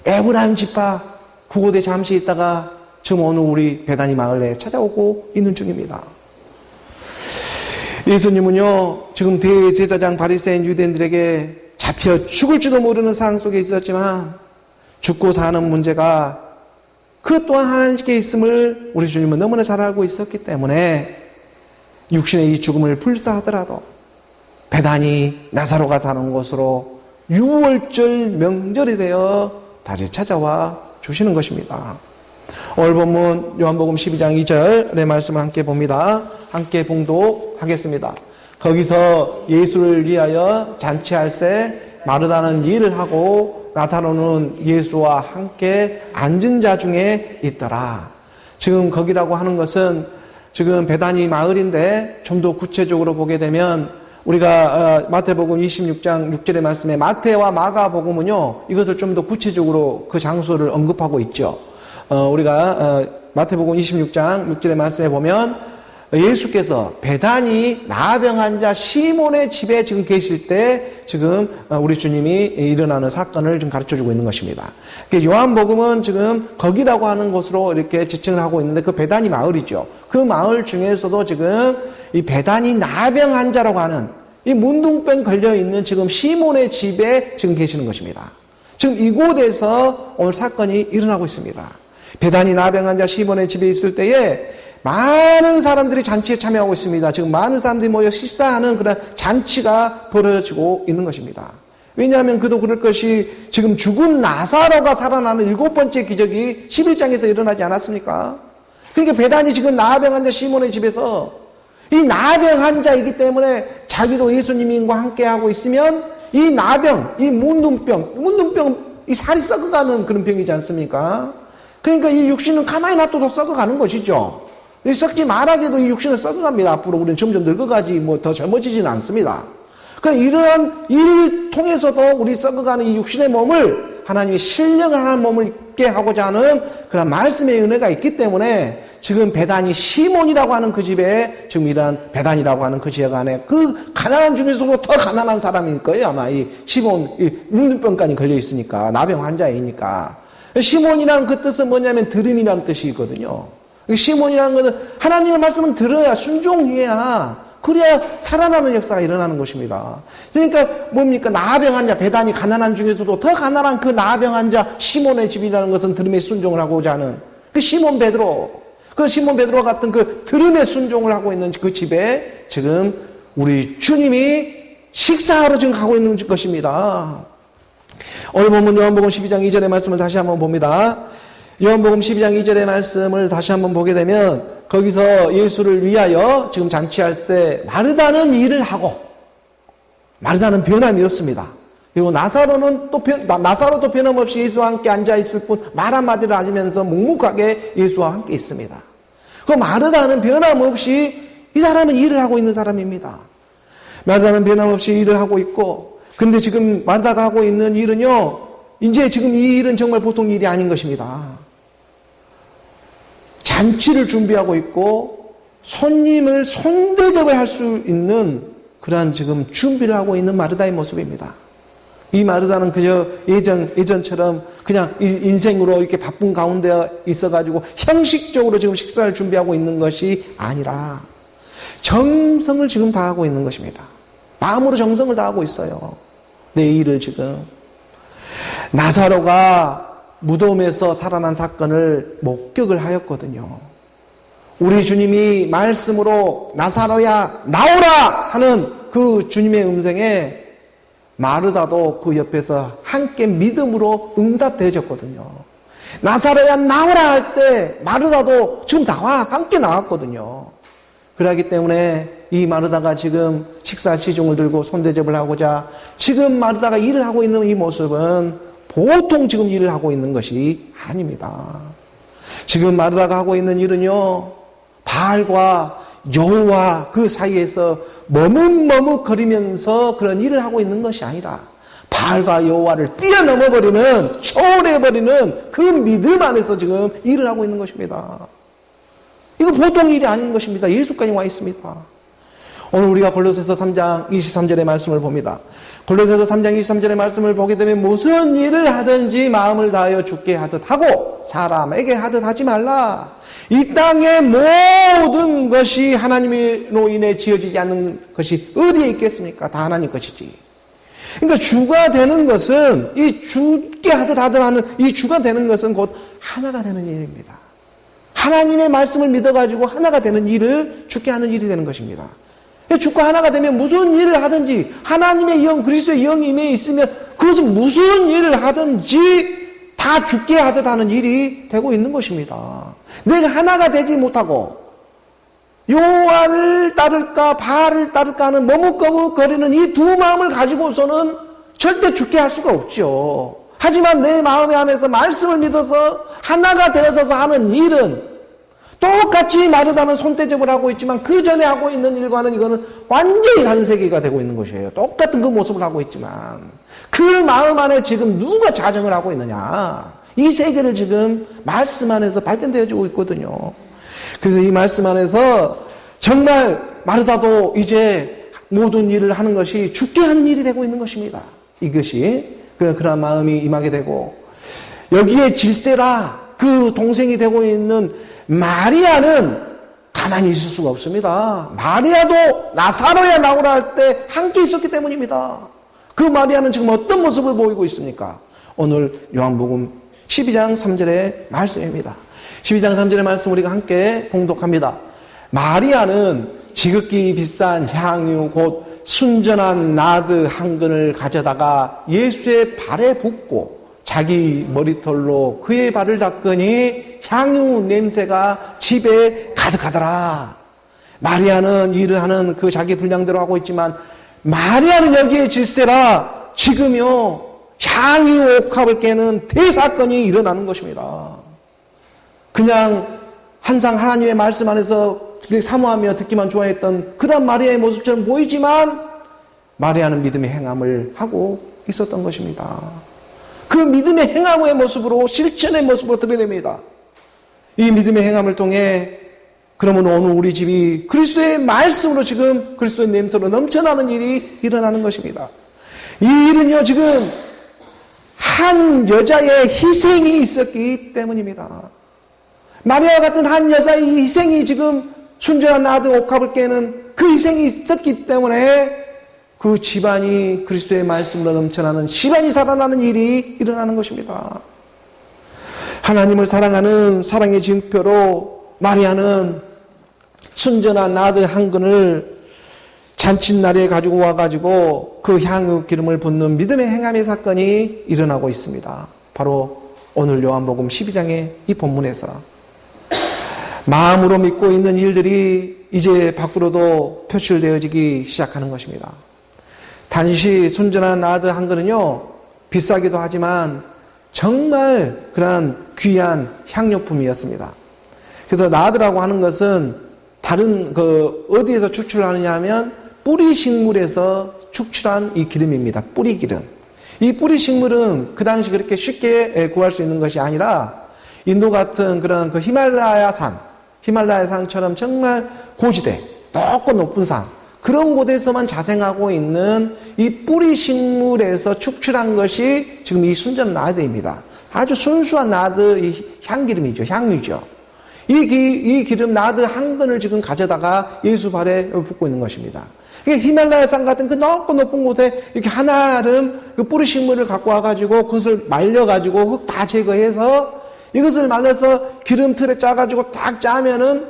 S1: 에브라임 지파 그곳에 잠시 있다가 지금 오늘 우리 베다니 마을에 찾아오고 있는 중입니다. 예수님은요, 지금 대제사장 바리새인 유대인들에게 잡혀 죽을지도 모르는 상황 속에 있었지만 죽고 사는 문제가 그 또한 하나님께 있음을 우리 주님은 너무나 잘 알고 있었기 때문에 육신의 이 죽음을 불사하더라도 베다니 나사로가 사는 곳으로 6월절 명절이 되어 다시 찾아와 주시는 것입니다. 오늘 본문 요한복음 12장 2절의 말씀을 함께 봅니다. 함께 봉독하겠습니다. 거기서 예수를 위하여 잔치할새 마르다는 일을 하고 나사로는 예수와 함께 앉은 자 중에 있더라. 지금 거기라고 하는 것은 지금 베다니 마을인데 좀 더 구체적으로 보게 되면 우리가 마태복음 26장 6절의 말씀에 마태와 마가복음은요 이것을 좀 더 구체적으로 그 장소를 언급하고 있죠. 우리가 마태복음 26장 6절의 말씀에 보면 예수께서 베다니 나병 환자 시몬의 집에 지금 계실 때 지금 우리 주님이 일어나는 사건을 좀 가르쳐주고 있는 것입니다. 요한복음은 지금 거기라고 하는 곳으로 이렇게 지칭을 하고 있는데 그 베다니 마을이죠. 그 마을 중에서도 지금 이 베다니 나병 환자라고 하는 이 문둥병 걸려있는 지금 시몬의 집에 지금 계시는 것입니다. 지금 이곳에서 오늘 사건이 일어나고 있습니다. 베다니 나병 환자 시몬의 집에 있을 때에 많은 사람들이 잔치에 참여하고 있습니다. 지금 많은 사람들이 모여 식사하는 그런 잔치가 벌어지고 있는 것입니다. 왜냐하면 그도 그럴 것이 지금 죽은 나사로가 살아나는 7번째 기적이 11장에서 일어나지 않았습니까? 그러니까 베다니 지금 나병 환자 시몬의 집에서 이 나병 환자이기 때문에 자기도 예수님과 함께하고 있으면 이 나병, 이 문둥병, 이 살이 썩어가는 그런 병이지 않습니까? 그러니까 이 육신은 가만히 놔둬도 썩어가는 것이죠. 썩지 말아게도 이 육신은 썩어갑니다. 앞으로 우리는 점점 늙어가지 뭐 더 젊어지지는 않습니다. 그러니까 이러한 일을 통해서도 우리 썩어가는 이 육신의 몸을 하나님이 신령한 몸을 입게 하고자 하는 그런 말씀의 은혜가 있기 때문에 지금 베다니 시몬이라고 하는 그 집에 지금 이러한 베다니라고 하는 그 지역 안에 그 가난한 중에서도 더 가난한 사람일 거예요. 아마 이 시몬, 이 문둥병까지 걸려 있으니까 나병 환자이니까. 시몬이라는 그 뜻은 뭐냐면 들음이라는 뜻이거든요. 시몬이라는 것은 하나님의 말씀은 들어야 순종해야 그래야 살아나는 역사가 일어나는 것입니다. 그러니까 뭡니까? 나병 환자, 베다니 가난한 중에서도 더 가난한 그 나병 환자 시몬의 집이라는 것은 들음에 순종을 하고자 하는 그 시몬 베드로, 그 시몬 베드로 같은 그 들음에 순종을 하고 있는 그 집에 지금 우리 주님이 식사하러 지금 가고 있는 것입니다. 오늘 보면 요한복음 12장 2절의 말씀을 다시 한번 봅니다. 요한복음 12장 2절의 말씀을 다시 한번 보게 되면 거기서 예수를 위하여 지금 잔치할 때 마르다는 일을 하고 마르다는 변함이 없습니다. 그리고 나사로도 변함없이 예수와 함께 앉아있을 뿐 말 한마디를 하시면서 묵묵하게 예수와 함께 있습니다. 그 마르다는 변함없이 이 사람은 일을 하고 있는 사람입니다. 마르다는 변함없이 일을 하고 있고 근데 지금 마르다가 하고 있는 일은요 이제 지금 이 일은 정말 보통 일이 아닌 것입니다. 잔치를 준비하고 있고 손님을 손대접을 할 수 있는 그러한 지금 준비를 하고 있는 마르다의 모습입니다. 이 마르다는 그저 예전처럼 그냥 인생으로 이렇게 바쁜 가운데 있어가지고 형식적으로 지금 식사를 준비하고 있는 것이 아니라 정성을 지금 다하고 있는 것입니다. 마음으로 정성을 다하고 있어요. 내 일을 지금. 나사로가 무덤에서 살아난 사건을 목격을 하였거든요. 우리 주님이 말씀으로 나사로야 나오라 하는 그 주님의 음성에 마르다도 그 옆에서 함께 믿음으로 응답되어졌거든요. 나사로야 나오라 할 때 마르다도 지금 나와 함께 나왔거든요. 그러기 때문에 이 마르다가 지금 식사 시중을 들고 손대접을 하고자 지금 마르다가 일을 하고 있는 이 모습은 보통 지금 일을 하고 있는 것이 아닙니다. 지금 마르다가 하고 있는 일은요, 바알과 여호와 그 사이에서 머뭇머뭇거리면서 그런 일을 하고 있는 것이 아니라 바알과 여호와를 뛰어넘어버리는, 초월해버리는 그 믿음 안에서 지금 일을 하고 있는 것입니다. 이거 보통 일이 아닌 것입니다. 예수까지 와 있습니다. 오늘 우리가 골로새서 3장 23절의 말씀을 봅니다. 골로새서 3장 23절의 말씀을 보게 되면 무슨 일을 하든지 마음을 다하여 주께 하듯 하고 사람에게 하듯 하지 말라. 이 땅의 모든 것이 하나님으로 인해 지어지지 않는 것이 어디에 있겠습니까? 다 하나님 것이지. 그러니까 주가 되는 것은, 이 주께 하듯 하는 이 주가 되는 것은 곧 하나가 되는 일입니다. 하나님의 말씀을 믿어가지고 하나가 되는 일을 주께 하는 일이 되는 것입니다. 주가 하나가 되면 무슨 일을 하든지 하나님의 영, 그리스도의 영이 임해 있으면 그것은 무슨 일을 하든지 다 주께 하듯 하는 일이 되고 있는 것입니다. 내가 하나가 되지 못하고 여호와를 따를까 바알을 따를까 하는 머뭇거리는 이 두 마음을 가지고서는 절대 주께 할 수가 없죠. 하지만 내 마음 안에서 말씀을 믿어서 하나가 되어서 하는 일은 똑같이 마르다는 손대접을 하고 있지만 그 전에 하고 있는 일과는 이거는 완전히 다른 세계가 되고 있는 것이에요. 똑같은 그 모습을 하고 있지만 그 마음 안에 지금 누가 자정을 하고 있느냐, 이 세계를 지금 말씀 안에서 발견되어지고 있거든요. 그래서 이 말씀 안에서 정말 마르다도 이제 모든 일을 하는 것이 주께 하는 일이 되고 있는 것입니다. 이것이 그런 마음이 임하게 되고, 여기에 질세라 그 동생이 되고 있는 마리아는 가만히 있을 수가 없습니다. 마리아도 나사로야 나오라 할 때 함께 있었기 때문입니다. 그 마리아는 지금 어떤 모습을 보이고 있습니까? 오늘 요한복음 12장 3절의 말씀입니다. 12장 3절의 말씀 우리가 함께 봉독합니다. 마리아는 지극히 비싼 향유 곧 순전한 나드 한 근을 가져다가 예수의 발에 붓고 자기 머리털로 그의 발을 닦으니 향유 냄새가 집에 가득하더라. 마리아는 일을 하는 그 자기 분량대로 하고 있지만 마리아는 여기에 질세라 지금요 향유 옥합을 깨는 대사건이 일어나는 것입니다. 그냥 항상 하나님의 말씀 안에서 사모하며 듣기만 좋아했던 그런 마리아의 모습처럼 보이지만 마리아는 믿음의 행함을 하고 있었던 것입니다. 그 믿음의 행함의 모습으로, 실천의 모습으로 드러냅니다. 이 믿음의 행함을 통해 그러면 오늘 우리 집이 그리스도의 말씀으로 지금 그리스도의 냄새로 넘쳐나는 일이 일어나는 것입니다. 이 일은요 지금 한 여자의 희생이 있었기 때문입니다. 마리아 같은 한 여자의 희생이 지금 순전한 나드 옥합을 깨는 그 희생이 있었기 때문에 그 집안이 그리스도의 말씀으로 넘쳐나는 집안이 살아나는 일이 일어나는 것입니다. 하나님을 사랑하는 사랑의 증표로 마리아는 순전한 나드 한 근을 잔칫날에 가지고 와가지고 그 향유 기름을 붓는 믿음의 행함의 사건이 일어나고 있습니다. 바로 오늘 요한복음 12장의 이 본문에서 마음으로 믿고 있는 일들이 이제 밖으로도 표출되어지기 시작하는 것입니다. 단시 순전한 나드 한 근은요 비싸기도 하지만 정말 그런 귀한 향료품이었습니다. 그래서 나드라고 하는 것은 다른 어디에서 추출하느냐 하면 뿌리 식물에서 축출한 이 기름입니다. 뿌리 기름. 이 뿌리 식물은 그 당시 그렇게 쉽게 구할 수 있는 것이 아니라 인도 같은 그런 그 히말라야산처럼 정말 고지대, 높고 높은 산, 그런 곳에서만 자생하고 있는 이 뿌리 식물에서 축출한 것이 지금 이 순전 나드입니다. 아주 순수한 나드 이 향기름이죠. 향유죠. 이 기름 나드 한 근을 지금 가져다가 예수 발에 붓고 있는 것입니다. 히말라야산 같은 그 높고 높은 곳에 이렇게 한아름 그 뿌리 식물을 갖고 와가지고 그것을 말려가지고 흙 다 제거해서 이것을 말려서 기름틀에 짜가지고 딱 짜면은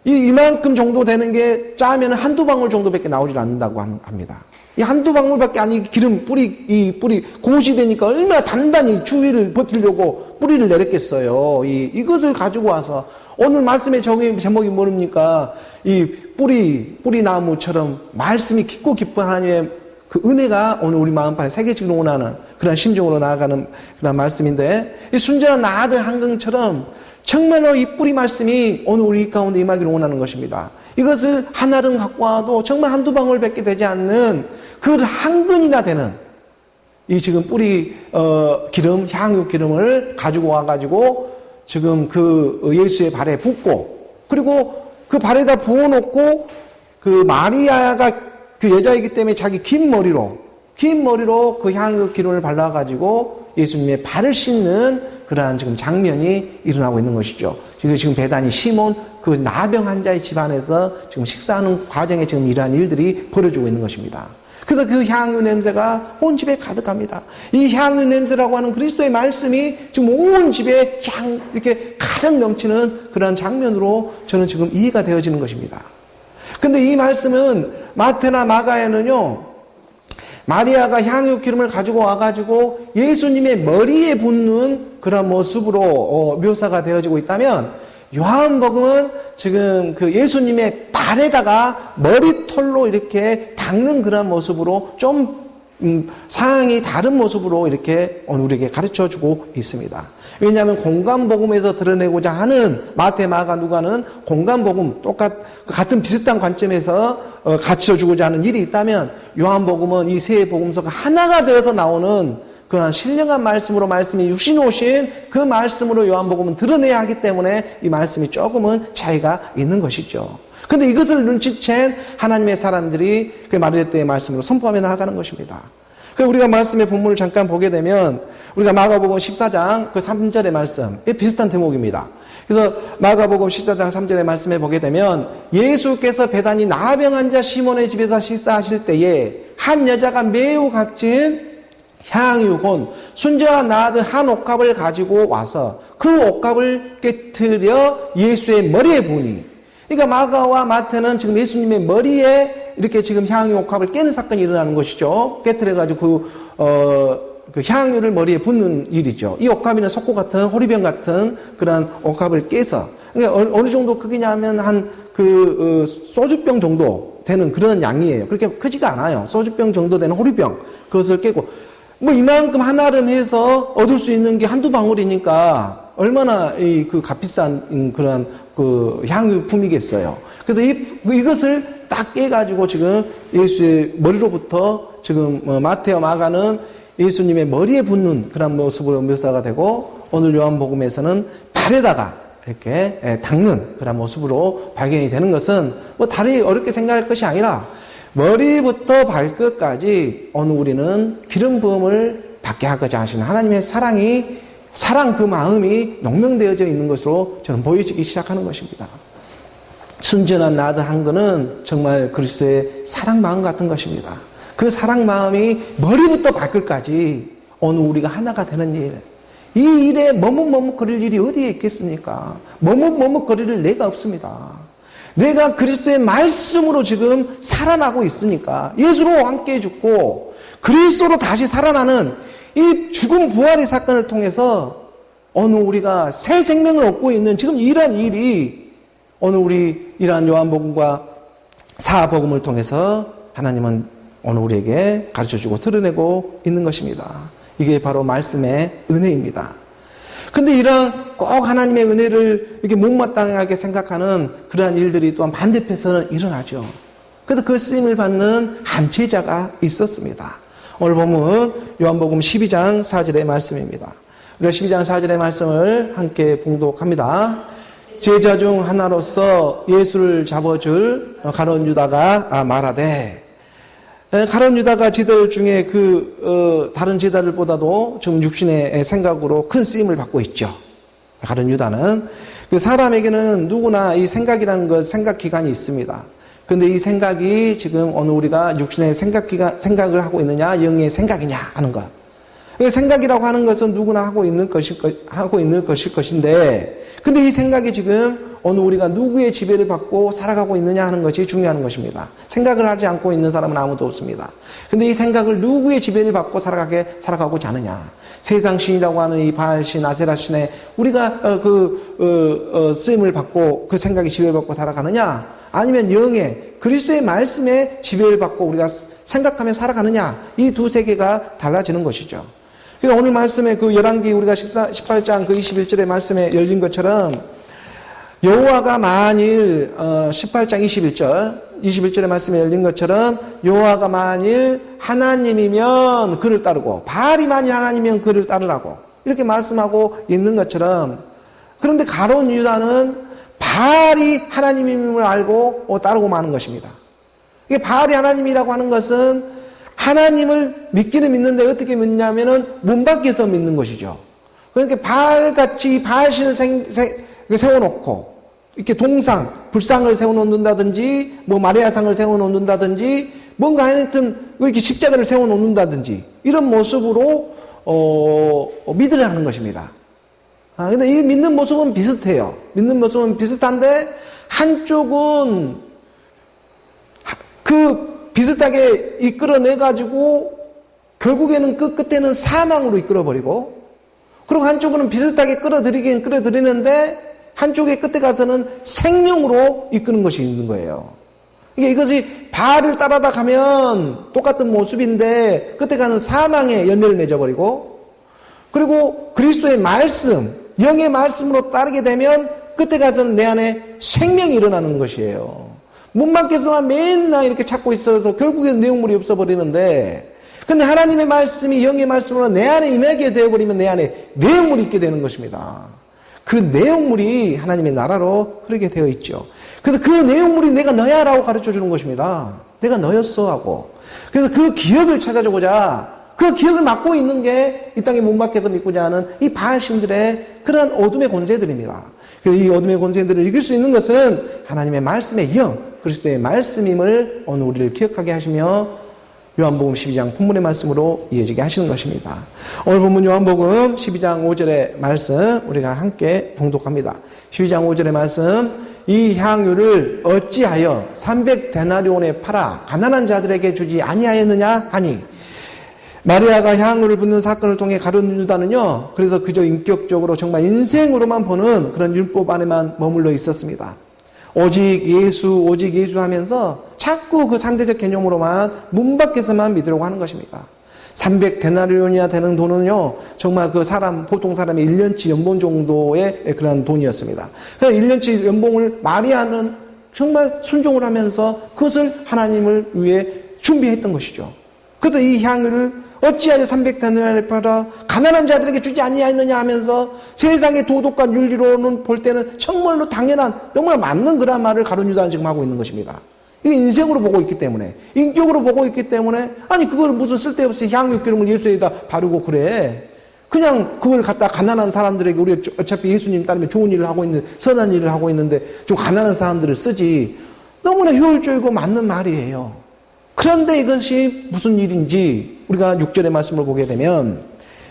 S1: 이만큼 정도 되는 게 짜면 한두 방울 정도밖에 나오질 않는다고 합니다. 이 한두 방울밖에 아니 기름 뿌리 고시 되니까 얼마나 단단히 추위를 버티려고 뿌리를 내렸겠어요. 이것을 가지고 와서 오늘 말씀의 제목이 뭐입니까? 이 뿌리 나무처럼 말씀이 깊고 깊은 하나님의 그 은혜가 오늘 우리 마음판에 새겨지기를 원하는 그런 심정으로 나아가는 그런 말씀인데, 이 순전한 나아들 한강처럼 정말로 이 뿌리 말씀이 오늘 우리 가운데 임하기를 원하는 것입니다. 이것을 하나름 갖고 와도 정말 한두 방울밖에 되지 않는 그것을 한 근이나 되는 이 지금 뿌리 기름, 향유 기름을 가지고 와가지고 지금 그 예수의 발에 붓고, 그리고 그 발에다 부어놓고 그 마리아가 그 여자이기 때문에 자기 긴 머리로 그 향유 기름을 발라가지고 예수님의 발을 씻는 그러한 지금 장면이 일어나고 있는 것이죠. 지금 베다니 시몬 그 나병 환자의 집안에서 지금 식사하는 과정에 지금 이러한 일들이 벌어지고 있는 것입니다. 그래서 그 향유 냄새가 온 집에 가득합니다. 이 향유 냄새라고 하는 그리스도의 말씀이 지금 온 집에 이렇게 가득 넘치는 그러한 장면으로 저는 지금 이해가 되어지는 것입니다. 근데 이 말씀은 마태나 마가에는요, 마리아가 향유 기름을 가지고 와가지고 예수님의 머리에 붓는 그런 모습으로 묘사가 되어지고 있다면, 요한복음은 지금 그 예수님의 발에다가 머리털로 이렇게 닦는 그런 모습으로 좀 상황이 다른 모습으로 이렇게 우리에게 가르쳐 주고 있습니다. 왜냐하면 공간복음에서 드러내고자 하는 마태, 마가, 누가는 공간복음 같은 비슷한 관점에서 가르쳐 주고자 하는 일이 있다면, 요한복음은 이 세 복음서가 하나가 되어서 나오는 그러한 신령한 말씀으로 말씀이 육신이 오신 그 말씀으로 요한복음은 드러내야 하기 때문에 이 말씀이 조금은 차이가 있는 것이죠. 그런데 이것을 눈치챈 하나님의 사람들이 그 마르데 때의 말씀으로 선포하며 나아가는 것입니다. 그래서 우리가 말씀의 본문을 잠깐 보게 되면, 우리가 마가복음 14장 그 3절의 말씀, 비슷한 대목입니다. 그래서 마가복음 14장 3절의 말씀에 보게 되면, 예수께서 베다니 나병 환자 시몬의 집에서 식사하실 때에 한 여자가 매우 값진 향유 곧 순저와 나드 한 옥합을 가지고 와서 그 옥합을 깨트려 예수의 머리에 부으니, 그러니까 마가와 마태는 지금 예수님의 머리에 이렇게 지금 향유 옥합을 깨는 사건이 일어나는 것이죠. 깨트려가지고 그 향유를 머리에 붓는 일이죠. 이 옥합이는 석고 같은 호리병 같은 그런 옥합을 깨서, 그러니까 어느 정도 크기냐면 한 소주병 정도 되는 그런 양이에요. 그렇게 크지가 않아요. 소주병 정도 되는 호리병, 그것을 깨고, 이만큼 하나름 해서 얻을 수 있는 게 한두 방울이니까 얼마나 그 값비싼 그런 그 향유품이겠어요. 그래서 이것을 딱 깨가지고 지금 예수의 머리로부터 지금 마태와 마가는 예수님의 머리에 붓는 그런 모습으로 묘사가 되고, 오늘 요한복음에서는 발에다가 이렇게 닦는 그런 모습으로 발견이 되는 것은 다리 어렵게 생각할 것이 아니라 머리부터 발끝까지 오늘 우리는 기름 부음을 받게 하고자 하시는 하나님의 사랑 그 마음이 농명되어져 있는 것으로 저는 보여지기 시작하는 것입니다. 순전한 나드 한 거는 정말 그리스도의 사랑 마음 같은 것입니다. 그 사랑 마음이 머리부터 발끝까지 오늘 우리가 하나가 되는 일, 이 일에 머뭇머뭇거릴 일이 어디에 있겠습니까? 머뭇머뭇거릴 내가 없습니다. 내가 그리스도의 말씀으로 지금 살아나고 있으니까, 예수로 함께 죽고 그리스도로 다시 살아나는 이 죽음 부활의 사건을 통해서 오늘 우리가 새 생명을 얻고 있는 지금 이러한 일이 오늘 우리 이러한 요한복음과 사복음을 통해서 하나님은 오늘 우리에게 가르쳐주고 드러내고 있는 것입니다. 이게 바로 말씀의 은혜입니다. 근데 이런 꼭 하나님의 은혜를 이렇게 못마땅하게 생각하는 그러한 일들이 또한 반대편에서는 일어나죠. 그래서 그 쓰임을 받는 한 제자가 있었습니다. 오늘 보면 요한복음 12장 4절의 말씀입니다. 우리가 12장 4절의 말씀을 함께 봉독합니다. 제자 중 하나로서 예수를 잡아줄 가룟 유다가 말하되, 가룟 유다가 제자들 중에 다른 제자들보다도 좀 육신의 생각으로 큰 쓰임을 받고 있죠. 가룟 유다는 그 사람에게는 누구나 이 생각이라는 생각 기간이 있습니다. 그런데 이 생각이 지금 어느 우리가 육신의 생각을 하고 있느냐, 영의 생각이냐 하는 것. 생각이라고 하는 것은 누구나 하고 있는 것일 것인데, 근데 이 생각이 지금 오늘 우리가 누구의 지배를 받고 살아가고 있느냐 하는 것이 중요한 것입니다. 생각을 하지 않고 있는 사람은 아무도 없습니다. 근데 이 생각을 누구의 지배를 받고 살아가고자 하느냐. 세상 신이라고 하는 이 바알 신, 아세라 신에 우리가 쓰임을 받고 그 생각이 지배를 받고 살아가느냐, 아니면 영의 그리스도의 말씀에 지배를 받고 우리가 생각하며 살아가느냐, 이 두 세계가 달라지는 것이죠. 그래서 오늘 말씀에 그 열왕기 우리가 18장 그 21절의 말씀에 열린 것처럼 여호와가 만일 18장 21절의 말씀에 열린 것처럼 여호와가 만일 하나님이면 그를 따르고 바알이 만일 하나님이면 그를 따르라고 이렇게 말씀하고 있는 것처럼, 그런데 가룟 유다는 바알이 하나님임을 알고 따르고 마는 것입니다. 이게 바알이 하나님이라고 하는 것은 하나님을 믿기는 믿는데 어떻게 믿냐면은 문 밖에서 믿는 것이죠. 그러니까 바알같이 바알신을 세워놓고 이렇게 동상, 불상을 세워놓는다든지 뭐 마리아상을 세워놓는다든지 뭔가 하여튼 이렇게 십자가를 세워놓는다든지 이런 모습으로 믿으려 하는 것입니다. 근데 이 믿는 모습은 비슷해요. 믿는 모습은 비슷한데 한쪽은 그 비슷하게 이끌어내가지고 결국에는 끝에는 사망으로 이끌어버리고, 그리고 한쪽은 비슷하게 끌어들이긴 끌어들이는데 한쪽의 끝에 가서는 생명으로 이끄는 것이 있는 거예요. 이것이 바알을 따라다 가면 똑같은 모습인데 끝에 가는 사망의 열매를 맺어버리고, 그리고 그리스도의 말씀, 영의 말씀으로 따르게 되면 끝에 가서는 내 안에 생명이 일어나는 것이에요. 문 밖에서만 맨날 이렇게 찾고 있어서 결국엔 내용물이 없어버리는데, 근데 하나님의 말씀이 영의 말씀으로 내 안에 임하게 되어버리면 내 안에 내용물이 있게 되는 것입니다. 그 내용물이 하나님의 나라로 흐르게 되어 있죠. 그래서 그 내용물이 내가 너야 라고 가르쳐 주는 것입니다. 내가 너였어 하고. 그래서 그 기억을 찾아주고자, 그 기억을 맡고 있는 게 이 땅의 문 밖에서 믿고자 하는 이 바알신들의 그러한 어둠의 권세들입니다. 그래서 이 어둠의 권세들을 이길 수 있는 것은 하나님의 말씀의 영, 그리스도의 말씀임을 오늘 우리를 기억하게 하시며 요한복음 12장 본문의 말씀으로 이어지게 하시는 것입니다. 오늘 본문 요한복음 12장 5절의 말씀 우리가 함께 봉독합니다. 12장 5절의 말씀, 이 향유를 어찌하여 300데나리온에 팔아 가난한 자들에게 주지 아니하였느냐 하니, 마리아가 향유를 붓는 사건을 통해 가룟 유다는요, 그래서 그저 인격적으로 정말 인생으로만 보는 그런 율법 안에만 머물러 있었습니다. 오직 예수 하면서 자꾸 그 상대적 개념으로만 문 밖에서만 믿으려고 하는 것입니다. 300데나리온이나 되는 돈은요, 정말 그 보통 사람의 1년치 연봉 정도의 그런 돈이었습니다. 그래서 1년치 연봉을 마리아는 정말 순종을 하면서 그것을 하나님을 위해 준비했던 것이죠. 그래서 이 향유를 어찌하여 300데나리온에 팔아 가난한 자들에게 주지 아니하였느냐 하면서 세상의 도덕과 윤리로는 볼 때는 정말로 당연한, 너무나 맞는 그런 말을 가룟 유다는 지금 하고 있는 것입니다. 이게 인생으로 보고 있기 때문에, 인격으로 보고 있기 때문에, 아니 그걸 무슨 쓸데없이 향유 기름을 예수에다 바르고 그래. 그냥 그걸 갖다 가난한 사람들에게, 우리 어차피 예수님 따르면 좋은 일을 하고 있는, 선한 일을 하고 있는데 좀 가난한 사람들을 쓰지. 너무나 효율적이고 맞는 말이에요. 그런데 이것이 무슨 일인지 우리가 6절의 말씀을 보게 되면,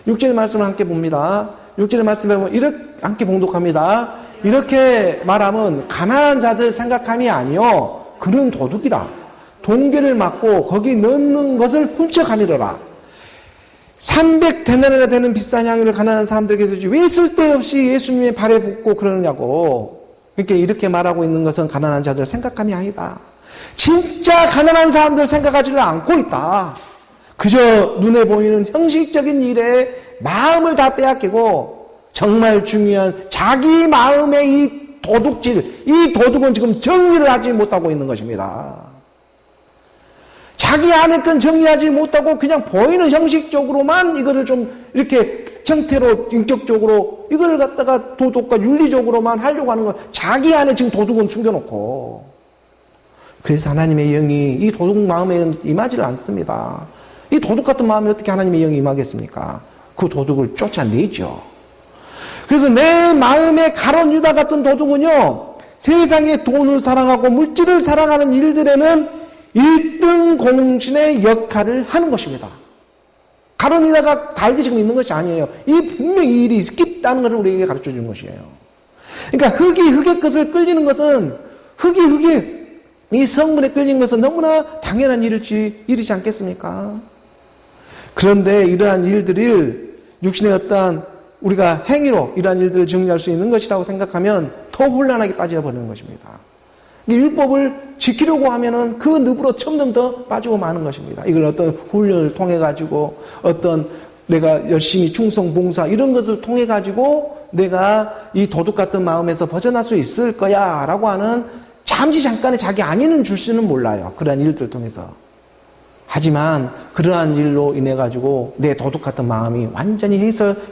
S1: 6절의 말씀을 함께 봅니다. 6절의 말씀을 보면 이렇게 함께 봉독합니다. 이렇게 말하면 가난한 자들 생각함이 아니요 그는 도둑이라. 동계를 막고 거기 넣는 것을 훔쳐가미러라. 300데나리온이나 되는 비싼 향유를 가난한 사람들에게 주지 왜 쓸데없이 예수님의 발에 붓고 그러느냐고. 이렇게 말하고 있는 것은 가난한 자들 생각함이 아니다. 진짜 가난한 사람들 생각하지를 않고 있다. 그저 눈에 보이는 형식적인 일에 마음을 다 빼앗기고 정말 중요한 자기 마음의 이 도둑질, 이 도둑은 지금 정리를 하지 못하고 있는 것입니다. 자기 안에 건 정리하지 못하고 그냥 보이는 형식적으로만 이거를 좀 이렇게 형태로 인격적으로 이걸 갖다가 도덕과 윤리적으로만 하려고 하는 건 자기 안에 지금 도둑은 숨겨놓고, 그래서 하나님의 영이 이 도둑 마음에 임하지를 않습니다. 이 도둑 같은 마음에 어떻게 하나님의 영이 임하겠습니까? 그 도둑을 쫓아내죠. 그래서 내 마음에 가룟 유다 같은 도둑은요, 세상의 돈을 사랑하고 물질을 사랑하는 일들에는 1등 공신의 역할을 하는 것입니다. 가룟 유다가 달게 지금 있는 것이 아니에요. 이 분명히 이 일이 있겠다는 것을 우리에게 가르쳐 주는 것이에요. 그러니까 흙의 것을 끌리는 것은 흙이 이 성분에 끌리는 것은 너무나 당연한 일이지 않겠습니까? 그런데 이러한 일들을 육신의 어떤 우리가 행위로 이러한 일들을 정리할 수 있는 것이라고 생각하면 더 혼란하게 빠져버리는 것입니다. 율법을 지키려고 하면은 그 늪으로 점점 더 빠지고 마는 것입니다. 이걸 어떤 훈련을 통해 가지고 어떤 내가 열심히 충성 봉사 이런 것을 통해 가지고 내가 이 도둑 같은 마음에서 벗어날 수 있을 거야 라고 하는 잠시 잠깐의 자기 안위는 줄지는 몰라요. 그러한 일들을 통해서. 하지만 그러한 일로 인해 가지고 내 도둑 같은 마음이 완전히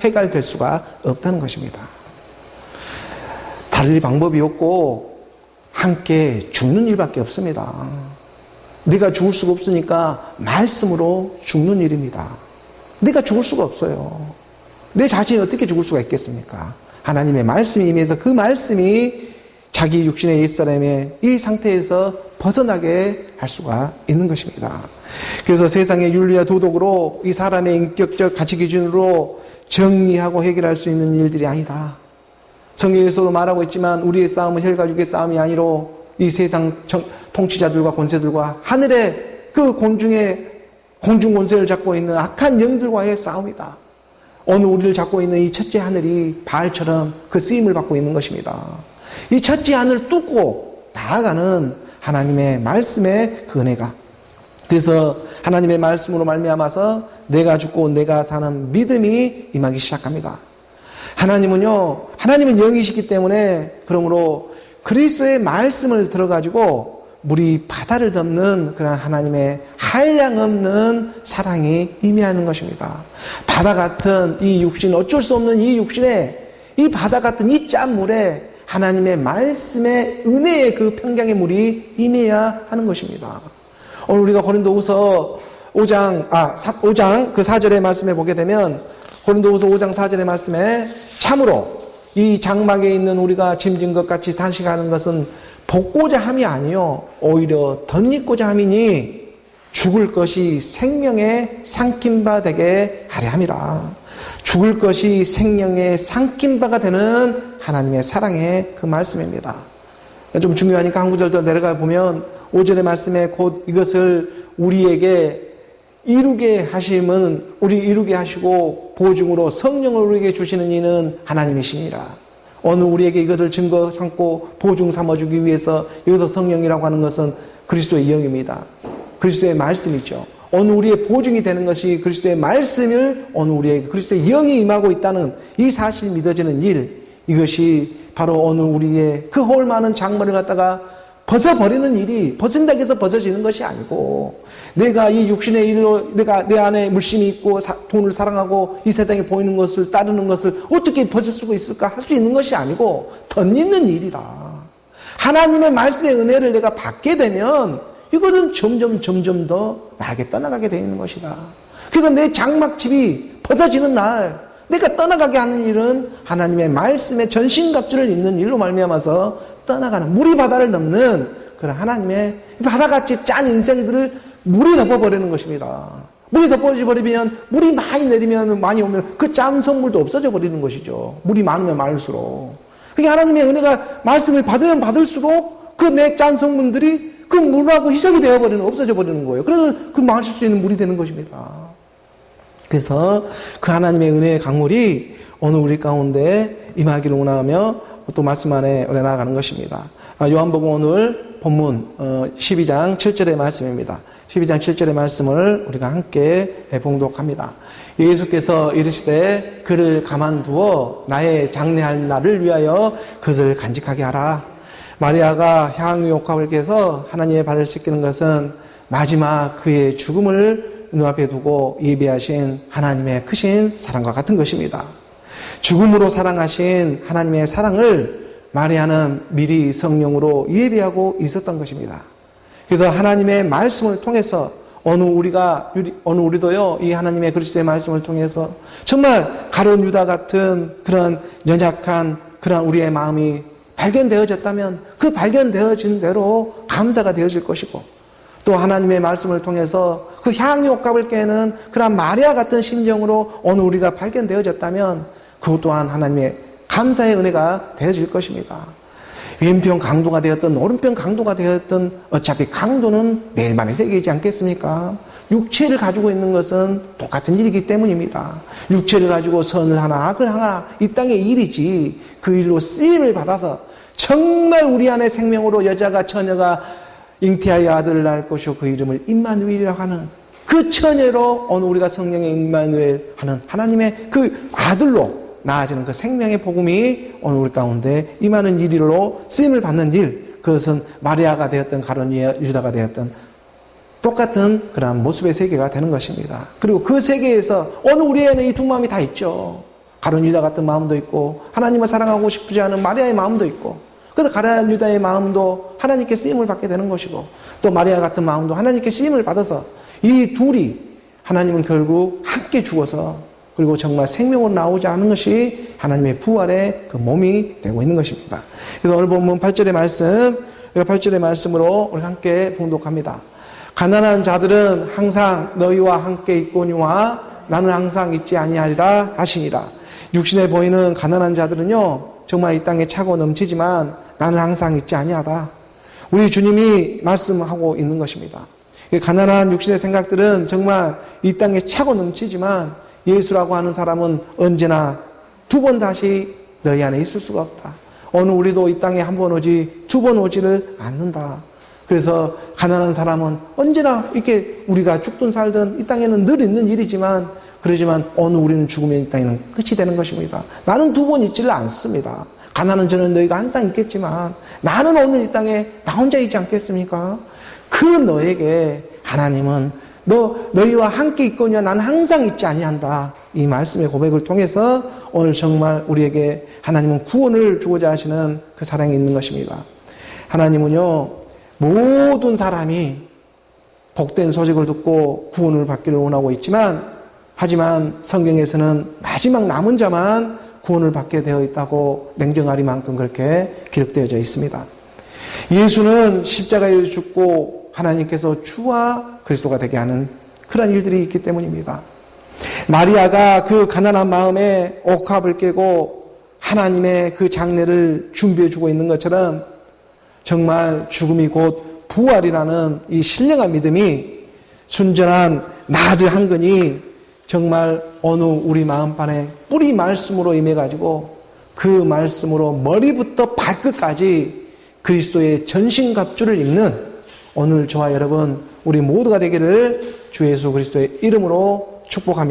S1: 해결될 수가 없다는 것입니다. 다른 방법이 없고 함께 죽는 일밖에 없습니다. 네가 죽을 수가 없으니까 말씀으로 죽는 일입니다. 네가 죽을 수가 없어요. 내 자신이 어떻게 죽을 수가 있겠습니까? 하나님의 말씀이 임해서 그 말씀이 자기 육신의 옛사람의 이 상태에서 벗어나게 할 수가 있는 것입니다. 그래서 세상의 윤리와 도덕으로 이 사람의 인격적 가치 기준으로 정리하고 해결할 수 있는 일들이 아니다. 성경에서도 말하고 있지만 우리의 싸움은 혈과 육의 싸움이 아니로 이 세상 통치자들과 권세들과 하늘의 그 공중 권세를 잡고 있는 악한 영들과의 싸움이다. 오늘 우리를 잡고 있는 이 첫째 하늘이 바알처럼 그 쓰임을 받고 있는 것입니다. 이 첫째 하늘을 뚫고 나아가는 하나님의 말씀의 그 은혜가, 그래서 하나님의 말씀으로 말미암아서 내가 죽고 내가 사는 믿음이 임하기 시작합니다. 하나님은 영이시기 때문에 그러므로 그리스도의 말씀을 들어가지고 물이 바다를 덮는 그런 하나님의 한량없는 사랑이 임해하는 것입니다. 바다 같은 이 육신, 어쩔 수 없는 이 육신에, 이 바다 같은 이 짠물에 하나님의 말씀의 은혜의 그 평강의 물이 임해야 하는 것입니다. 오늘 우리가 고린도후서 5장 그 4절의 말씀에 보게 되면 고린도후서 5장 4절의 말씀에 참으로 이 장막에 있는 우리가 짐진 것 같이 단식하는 것은 복고자 함이 아니요 오히려 덧입고자 함이니 죽을 것이 생명에 삼킨 바 되게 하려 함이라. 죽을 것이 생명에 삼킨 바가 되는 하나님의 사랑의 그 말씀입니다. 좀 중요하니까 한 구절 더 내려가 보면 5절의 말씀에 곧 이것을 우리에게 이루게 하심은 우리 이루게 하시고 보증으로 성령을 우리에게 주시는 이는 하나님이시니라. 어느 우리에게 이것을 증거 삼고 보증 삼아주기 위해서 여기서 성령이라고 하는 것은 그리스도의 영입니다. 그리스도의 말씀이죠. 어느 우리의 보증이 되는 것이 그리스도의 말씀을 어느 우리에게 그리스도의 영이 임하고 있다는 이 사실이 믿어지는 일, 이것이 바로 어느 우리의 그 홀 많은 장막을 갖다가 벗어버리는 일이 벗은다고 해서 벗어지는 것이 아니고, 내가 이 육신의 일로 내가 내 안에 물심이 있고 돈을 사랑하고 이 세상에 보이는 것을 따르는 것을 어떻게 벗을 수가 있을까 할 수 있는 것이 아니고 덧입는 일이다. 하나님의 말씀의 은혜를 내가 받게 되면 이것은 점점 더 나에게 떠나가게 되어 있는 것이다. 그래서 내 장막집이 벗어지는 날 내가 떠나가게 하는 일은 하나님의 말씀에 전신갑주를 입는 일로 말미암아서 떠나가는, 물이 바다를 넘는 그런 하나님의 바다같이 짠 인생들을 물이 덮어버리는 것입니다. 물이 덮어버리면 물이 많이 내리면 많이 오면 그 짠 성물도 없어져 버리는 것이죠. 물이 많으면 많을수록. 그게 하나님의 은혜가 말씀을 받으면 받을수록 그 내 짠 성분들이 그 물하고 희석이 되어버리는, 없어져 버리는 거예요. 그래서 그 마실 수 있는 물이 되는 것입니다. 그래서 그 하나님의 은혜의 강물이 오늘 우리 가운데 임하기를 원하며 또 말씀 안에 오래 나아가는 것입니다. 요한복음 오늘 본문 12장 7절의 말씀입니다. 12장 7절의 말씀을 우리가 함께 봉독합니다. 예수께서 이르시되 그를 가만두어 나의 장례할 날을 위하여 그것을 간직하게 하라. 마리아가 향유옥합을 깨서 하나님의 발을 씻기는 것은 마지막 그의 죽음을 눈앞에 두고 예비하신 하나님의 크신 사랑과 같은 것입니다. 죽음으로 사랑하신 하나님의 사랑을 마리아는 미리 성령으로 예비하고 있었던 것입니다. 그래서 하나님의 말씀을 통해서 어느 우리도요, 이 하나님의 그리스도의 말씀을 통해서 정말 가룟 유다 같은 그런 연약한 그런 우리의 마음이 발견되어졌다면 그 발견되어진 대로 감사가 되어질 것이고, 또 하나님의 말씀을 통해서 그 향유옥합을 깨는 그런 마리아 같은 심정으로 어느 우리가 발견되어졌다면 그것 또한 하나님의 감사의 은혜가 되어질 것입니다. 왼편 강도가 되었던 오른편 강도가 되었던 어차피 강도는 내일만의 세계이지 않겠습니까? 육체를 가지고 있는 것은 똑같은 일이기 때문입니다. 육체를 가지고 선을 하나 악을 하나 이 땅의 일이지 그 일로 쓰임을 받아서 정말 우리 안에 생명으로 여자가 처녀가 잉태하여 아들을 낳을 것이요 그 이름을 임마누엘이라고 하는 그 처녀로 오늘 우리가 성령의 임마누엘 하는 하나님의 그 아들로 나아지는 그 생명의 복음이 오늘 우리 가운데 임하는 일로 쓰임을 받는 일, 그것은 마리아가 되었던 가룟 유다가 되었던 똑같은 그러한 모습의 세계가 되는 것입니다. 그리고 그 세계에서 오늘 우리에는 이 두 마음이 다 있죠. 가룟 유다 같은 마음도 있고 하나님을 사랑하고 싶지 않은 마리아의 마음도 있고, 그래서 가룟 유다의 마음도 하나님께 쓰임을 받게 되는 것이고, 또 마리아 같은 마음도 하나님께 쓰임을 받아서 이 둘이 하나님은 결국 함께 죽어서 그리고 정말 생명으로 나오지 않은 것이 하나님의 부활의 그 몸이 되고 있는 것입니다. 그래서 오늘 본문 8절의 말씀, 우리가 8절의 말씀으로 우리 함께 봉독합니다. 가난한 자들은 항상 너희와 함께 있거니와 나는 항상 있지 아니하리라 하시니라. 육신에 보이는 가난한 자들은요, 정말 이 땅에 차고 넘치지만 나는 항상 있지 아니하다. 우리 주님이 말씀하고 있는 것입니다. 가난한 육신의 생각들은 정말 이 땅에 차고 넘치지만 예수라고 하는 사람은 언제나 두 번 다시 너희 안에 있을 수가 없다. 오늘 우리도 이 땅에 한 번 오지 두 번 오지를 않는다. 그래서 가난한 사람은 언제나 이렇게 우리가 죽든 살든 이 땅에는 늘 있는 일이지만, 그러지만 오늘 우리는 죽으면 이 땅에는 끝이 되는 것입니다. 나는 두 번 있지를 않습니다. 가난한 저는 너희가 항상 있겠지만 나는 오늘 이 땅에 나 혼자 있지 않겠습니까? 그 너에게 하나님은 너희와 함께 있거니와 나는 항상 있지 아니한다. 이 말씀의 고백을 통해서 오늘 정말 우리에게 하나님은 구원을 주고자 하시는 그 사랑이 있는 것입니다. 하나님은요, 모든 사람이 복된 소식을 듣고 구원을 받기를 원하고 있지만, 하지만 성경에서는 마지막 남은 자만 구원을 받게 되어 있다고 냉정하리만큼 그렇게 기록되어져 있습니다. 예수는 십자가에 죽고 하나님께서 주와 그리스도가 되게 하는 그런 일들이 있기 때문입니다. 마리아가 그 가난한 마음에 옥합을 깨고 하나님의 그 장례를 준비해 주고 있는 것처럼 정말 죽음이 곧 부활이라는 이 신령한 믿음이 순전한 나드 한 근이 정말 어느 우리 마음판에 뿌리 말씀으로 임해가지고 그 말씀으로 머리부터 발끝까지 그리스도의 전신갑주를 입는 오늘 저와 여러분 우리 모두가 되기를 주 예수 그리스도의 이름으로 축복합니다.